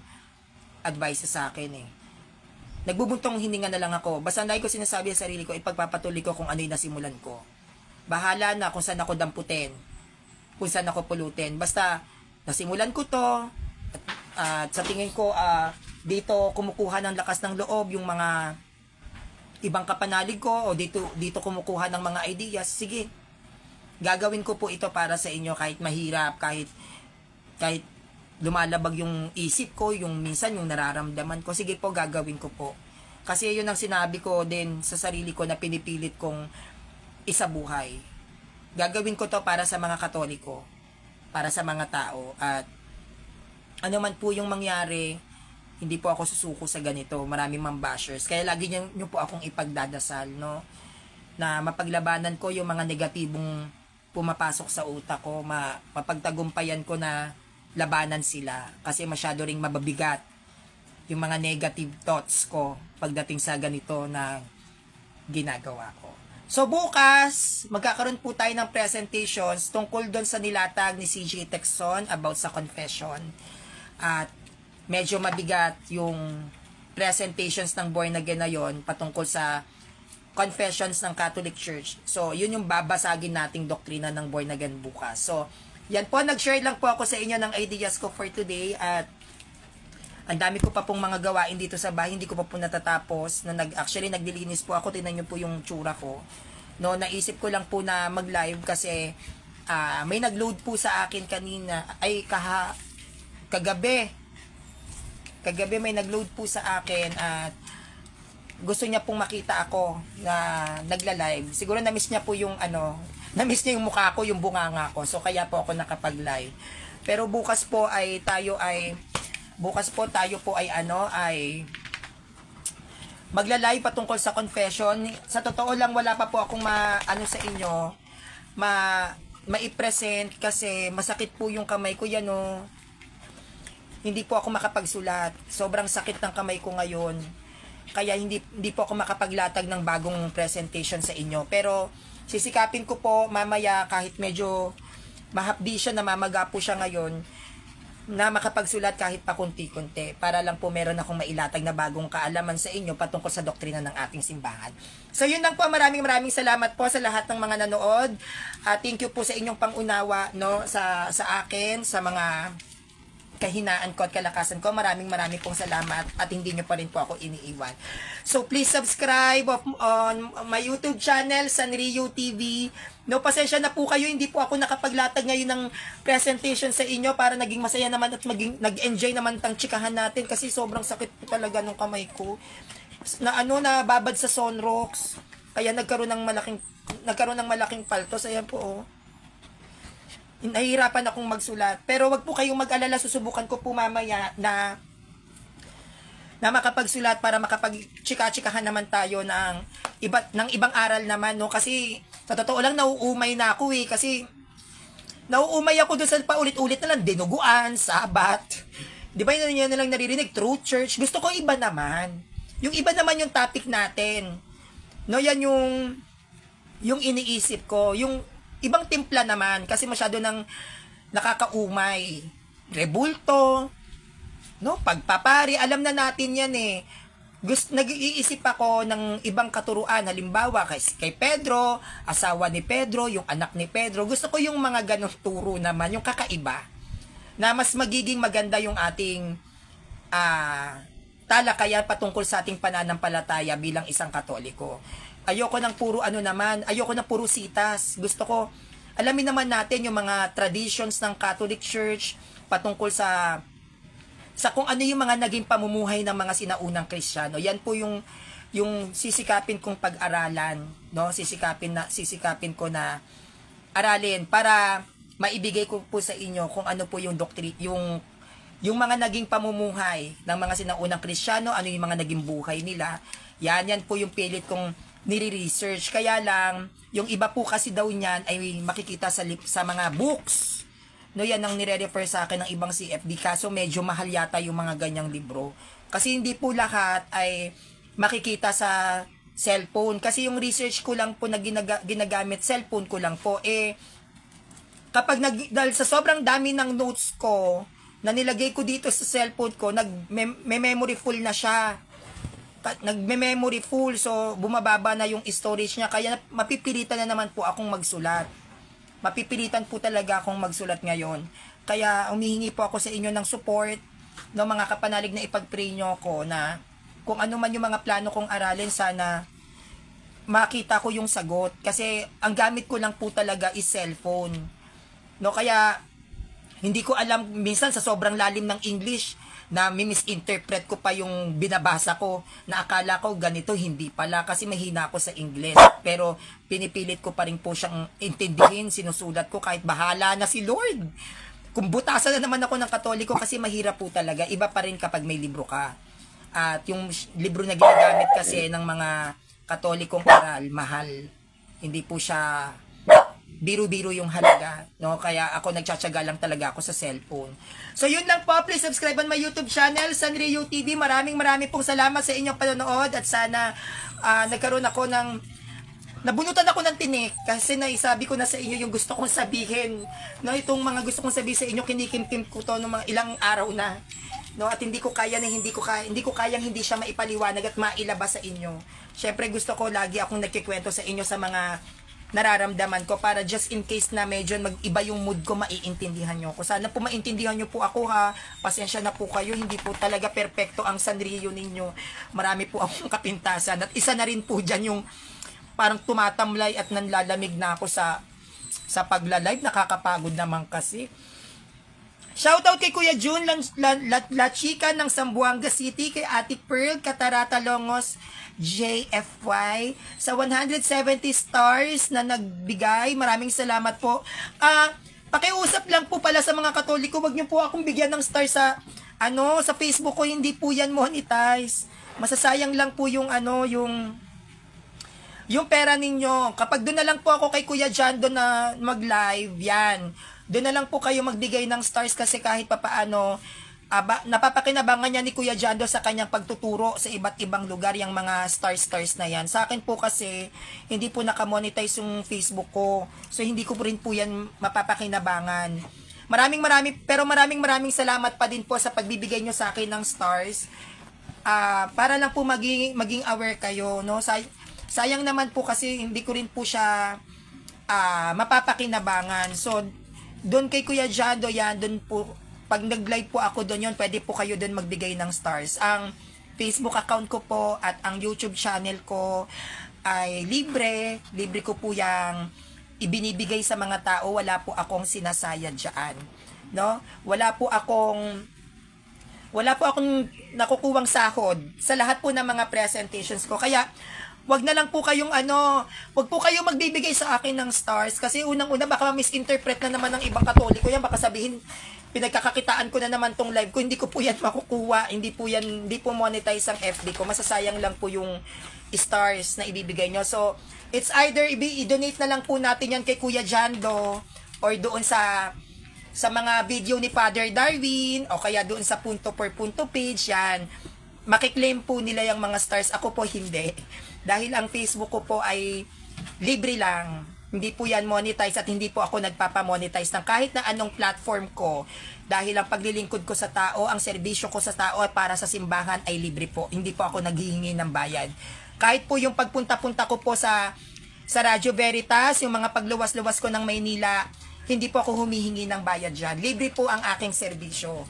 advice sa akin eh. Nagbubuntong hininga na lang ako. Basta hindi ko sinasabi sa sarili ko, ipagpapatuloy ko kung ano yung nasimulan ko. Bahala na kung saan ako damputin, kung saan ako pulutin. Basta nasimulan ko to, at sa tingin ko, dito kumukuha ng lakas ng loob yung mga ibang kapanalig ko, o dito kumukuha ng mga ideas. Sige, gagawin ko po ito para sa inyo kahit mahirap, kahit lumalabag yung isip ko, yung minsan yung nararamdaman ko. Sige po, gagawin ko po. Kasi yun ang sinabi ko din sa sarili ko na pinipilit kong isabuhay. Gagawin ko to para sa mga Katoliko, para sa mga tao, at ano man po yung mangyari, hindi po ako susuko sa ganito. Maraming bashers. Kaya lagi nyo po akong ipagdadasal, no? Na mapaglabanan ko yung mga negatibong pumapasok sa utak ko, mapagtagumpayan ko na labanan sila. Kasi masyado ring mababigat yung mga negative thoughts ko pagdating sa ganito na ginagawa ko. So bukas, magkakaroon po tayo ng presentations tungkol doon sa nilatag ni CJ Texon about sa confession. At medyo mabigat yung presentations ng Born Again na yon patungkol sa confessions ng Catholic Church. So, yun yung babasagin nating doktrina ng Born Again bukas. So, yan po, nag-share lang po ako sa inyo ng ideas ko for today, at ang dami ko pa pong mga gawain dito sa bahay, hindi ko pa po natatapos. Actually, nagdilinis po ako, tingnan nyo po yung tsura ko. No, naisip ko lang po na mag-live kasi may nag-load po sa akin kanina, kagabi may nag-load po sa akin at gusto niya pong makita ako na nagla-live. Siguro na-miss niya po yung na-miss niya yung mukha ko, yung bunganga ko. So kaya po ako nakapag-live. Pero bukas po tayo po ay magla-live patungkol sa confession. Sa totoo lang, wala pa po akong sa inyo ma-present kasi masakit po yung kamay ko yan, no. Hindi po ako makapagsulat. Sobrang sakit ng kamay ko ngayon. Kaya hindi po ako makapaglatag ng bagong presentation sa inyo. Pero sisikapin ko po mamaya kahit medyo mahapdi siya, namamaga po siya ngayon, na makapagsulat kahit pa kunti-kunti para lang po meron akong mailatag na bagong kaalaman sa inyo patungkol sa doktrina ng ating simbahan. So yun lang po, maraming salamat po sa lahat ng mga nanood. Thank you po sa inyong pangunawa, no, sa akin, sa mga kahinaan ko at kalakasan ko. Maraming pong salamat at hindi nyo pa rin po ako iniiwan. So please subscribe on my YouTube channel, Sanrio TV. No, pasensya na po kayo, hindi po ako nakapaglatag ngayon ng presentation sa inyo para naging masaya naman at nag-enjoy naman tang chikahan natin kasi sobrang sakit po talaga ng kamay ko. Nababad sa Sonrox. Kaya nagkaroon ng malaking paltos. Ayan po, oh. Nahihirapan akong magsulat. Pero wag po kayong mag-alala, susubukan ko po mamaya na makapagsulat para makapag-chika-chikahan naman tayo ng ibang aral naman, no? Kasi sa totoo lang nauumay na ako kasi nauumay ako doon sa paulit-ulit na lang dinuguan, sabat. 'Di ba yun na lang naririnig, true church. Gusto ko iba naman. Yung iba naman yung topic natin. No, yan yung iniisip ko, yung ibang timpla naman kasi masyado nang nakakaumay. Rebulto, no, pagpapari, alam na natin yan eh. Nag-iisip ako ng ibang katuruan, halimbawa kay Pedro, asawa ni Pedro, yung anak ni Pedro. Gusto ko yung mga ganong turo naman, yung kakaiba, na mas magiging maganda yung ating talakayan patungkol sa ating pananampalataya bilang isang Katoliko. Ayoko ng puro sitas. Gusto ko, alamin naman natin yung mga traditions ng Catholic Church patungkol sa kung ano yung mga naging pamumuhay ng mga sinaunang Kristiyano. Yan po yung sisikapin kong pag-aralan, no? Sisikapin ko na aralin para maibigay ko po sa inyo kung ano po yung yung mga naging pamumuhay ng mga sinaunang Kristiyano, ano yung mga naging buhay nila. Yan po yung pilit kong nire-research. Kaya lang, yung iba po kasi daw niyan ay makikita sa mga books. No, yan ang nire-refer sa akin ng ibang CFD. Kaso medyo mahal yata yung mga ganyang libro. Kasi hindi po lahat ay makikita sa cellphone. Kasi yung research ko lang po na ginagamit, cellphone ko lang po. Dahil sa sobrang dami ng notes ko, na nilagay ko dito sa cellphone ko, nag-memory full na siya. Nagme-memory full, so bumababa na yung storage niya. Kaya mapipilitan na naman po akong magsulat. Mapipilitan po talaga akong magsulat ngayon. Kaya humihingi po ako sa inyo ng support, no, mga kapanalig na ipag-pray nyo ako na kung ano man yung mga plano kong aralin, sana makita ko yung sagot. Kasi ang gamit ko lang po talaga is cellphone. No, kaya hindi ko alam, minsan sa sobrang lalim ng English, na misinterpret ko pa yung binabasa ko, na akala ko ganito, hindi pala kasi mahina ako sa English. Pero pinipilit ko pa rin po siyang intindihin, sinusulat ko kahit bahala na si Lord. Kung butasan na naman ako ng Katoliko kasi mahirap po talaga, iba pa rin kapag may libro ka. At yung libro na ginagamit kasi ng mga Katolikong aral, mahal. Hindi po siya biro-biro yung halaga, no? Kaya ako nagtsatsaga lang talaga ako sa cellphone. So yun lang po, please subscribe on my YouTube channel, Sanrio TV. Maraming pong salamat sa inyong panonood at sana nagkaroon ako nabunutan ako ng tinik kasi naisabi ko na sa inyo yung gusto kong sabihin, no? Itong mga gusto kong sabihin sa inyo, kinikimkim ko to ng mga ilang araw na, no? At hindi ko kayang hindi siya maipaliwanag at mailabas sa inyo. Syempre gusto ko lagi akong nagkikwento sa inyo sa mga nararamdaman ko para just in case na medyo mag-iba yung mood ko, maiintindihan nyo ko. Sana po maintindihan nyo po ako, ha. Pasensya na po kayo, hindi po talaga perpekto ang Sanrio ninyo. Marami po akong kapintasan at isa na rin po dyan yung parang tumatamlay at nanlalamig na ako sa pagla-live. Nakakapagod naman kasi. Shoutout kay Kuya June La Chica ng Zamboanga City, kay Ate Pearl Catarata Longos JFY sa 170 stars na nagbigay. Maraming salamat po. Pakiusap lang po pala sa mga Katoliko, wag niyo po akong bigyan ng star sa Facebook ko, hindi po yan monetize. Masasayang lang po yung yung pera ninyo. Kapag doon na lang po ako kay Kuya John doon na mag-live, yan. Doon na lang po kayo magbigay ng stars kasi kahit papaano, napapakinabangan niya ni Kuya Jando sa kanyang pagtuturo sa iba't ibang lugar, yung mga stars na yan. Sa akin po kasi, hindi po nakamonetize yung Facebook ko. So, hindi ko po rin po yan mapapakinabangan. Maraming salamat pa din po sa pagbibigay nyo sa akin ng stars. Para lang po maging aware kayo, no? Sayang naman po kasi hindi ko rin po siya mapapakinabangan. So, doon kay Kuya Jando yan, doon po, pag nag-live po ako doon yun, pwede po kayo doon magbigay ng stars. Ang Facebook account ko po at ang YouTube channel ko ay libre. Libre ko po yung ibinibigay sa mga tao. Wala po akong sinasayad dyan. No? Wala po akong nakukuwang sahod sa lahat po ng mga presentations ko. Kaya, wag na lang po kayong wag po kayong magbibigay sa akin ng stars kasi unang-una baka misinterpret na naman ng ibang Katoliko yan, baka sabihin pinagkakakitaan ko na naman tong live ko, hindi ko po yan makukuha, hindi po monetize ang FB ko, masasayang lang po yung stars na ibibigay nyo. So, it's either i-donate na lang po natin yan kay Kuya Jando or doon sa mga video ni Father Darwin o kaya doon sa punto per punto page yan. Makiklaim po nila yung mga stars, ako po hindi. Dahil ang Facebook ko po ay libre lang. Hindi po yan monetize at hindi po ako nagpapamonetize ng kahit na anong platform ko. Dahil ang paglilingkod ko sa tao, ang serbisyo ko sa tao at para sa simbahan ay libre po. Hindi po ako naghihingi ng bayad. Kahit po yung pagpunta-punta ko po sa Radyo Veritas, yung mga pagluwas-luwas ko ng Maynila, hindi po ako humihingi ng bayad dyan. Libre po ang aking serbisyo.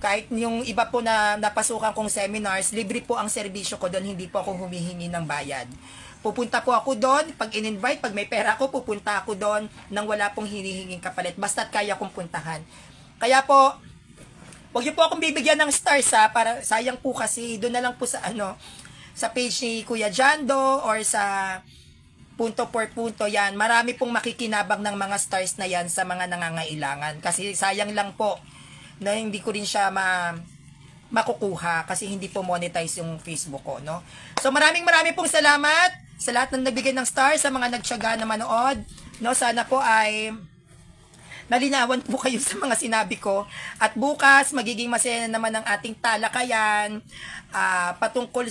Kahit yung iba po na napasukan kong seminars, libre po ang serbisyo ko doon, hindi po ako humihingi ng bayad. Pupunta po ako doon, pag in-invite, pag may pera ko, pupunta ako doon nang wala pong hinihinging kapalit. Basta't kaya kong puntahan. Kaya po, huwag niyo po akong bibigyan ng stars para sayang po kasi doon na lang po sa sa page ni Kuya Jando or sa punto por punto yan. Marami pong makikinabang ng mga stars na yan sa mga nangangailangan. Kasi sayang lang po na hindi ko rin siya makukuha kasi hindi po monetize yung Facebook ko, no? So maraming pong salamat sa lahat ng nagbigay ng stars, sa mga nagtiyaga na manood, no? Sana po ay nalinawan po kayo sa mga sinabi ko. At bukas magiging masaya naman ang ating talakayan patungkol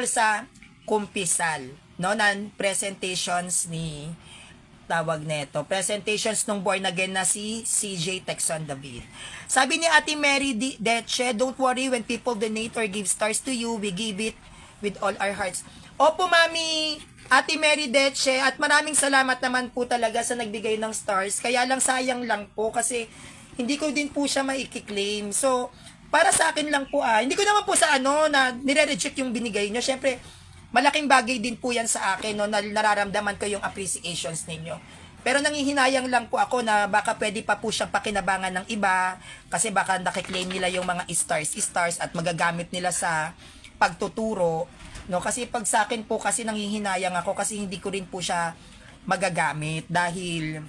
sa kumpisal, no? Ng presentations ni presentations nung born again na si CJ Texon David. Sabi ni Ate Mary Deche, don't worry when people donate or give stars to you, we give it with all our hearts. Opo, Mami, Ate Mary Deche, at maraming salamat naman po talaga sa nagbigay ng stars. Kaya lang sayang lang po kasi hindi ko din po siya maikiklaim. So, para sa akin lang po hindi ko naman po sa na nire-reject yung binigay nyo. Syempre, malaking bagay din po yan sa akin, no, na nararamdaman ko yung appreciations ninyo. Pero nangihinayang lang po ako na baka pwede pa po siyang pakinabangan ng iba kasi baka nakiklaim nila yung mga stars at magagamit nila sa pagtuturo. No? Kasi pag sa akin po kasi nangihinayang ako kasi hindi ko rin po siya magagamit dahil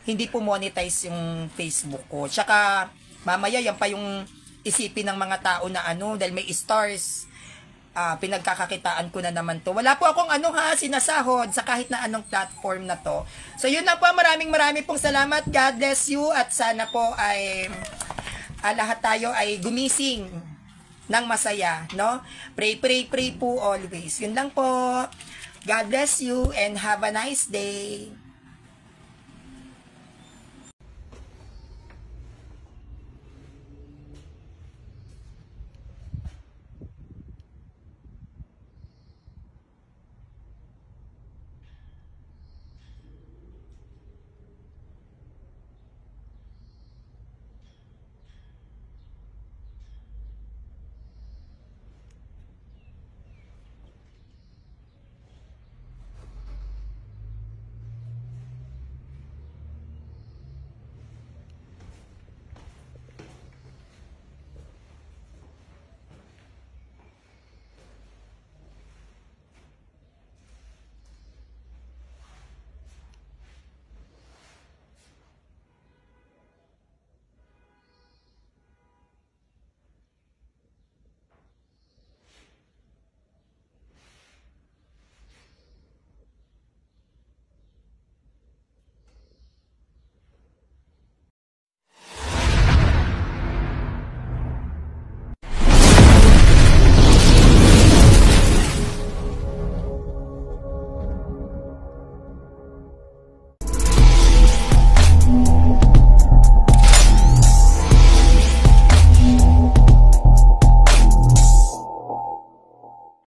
hindi po monetize yung Facebook ko. Tsaka mamaya yan pa yung isipin ng mga tao na dahil may stars, pinagkakakitaan ko na naman to. Wala po akong sinasahod sa kahit na anong platform na to. So yun na po, maraming pong salamat. God bless you at sana po ay lahat tayo ay gumising ng masaya, no? Pray po always. Yun lang po. God bless you and have a nice day.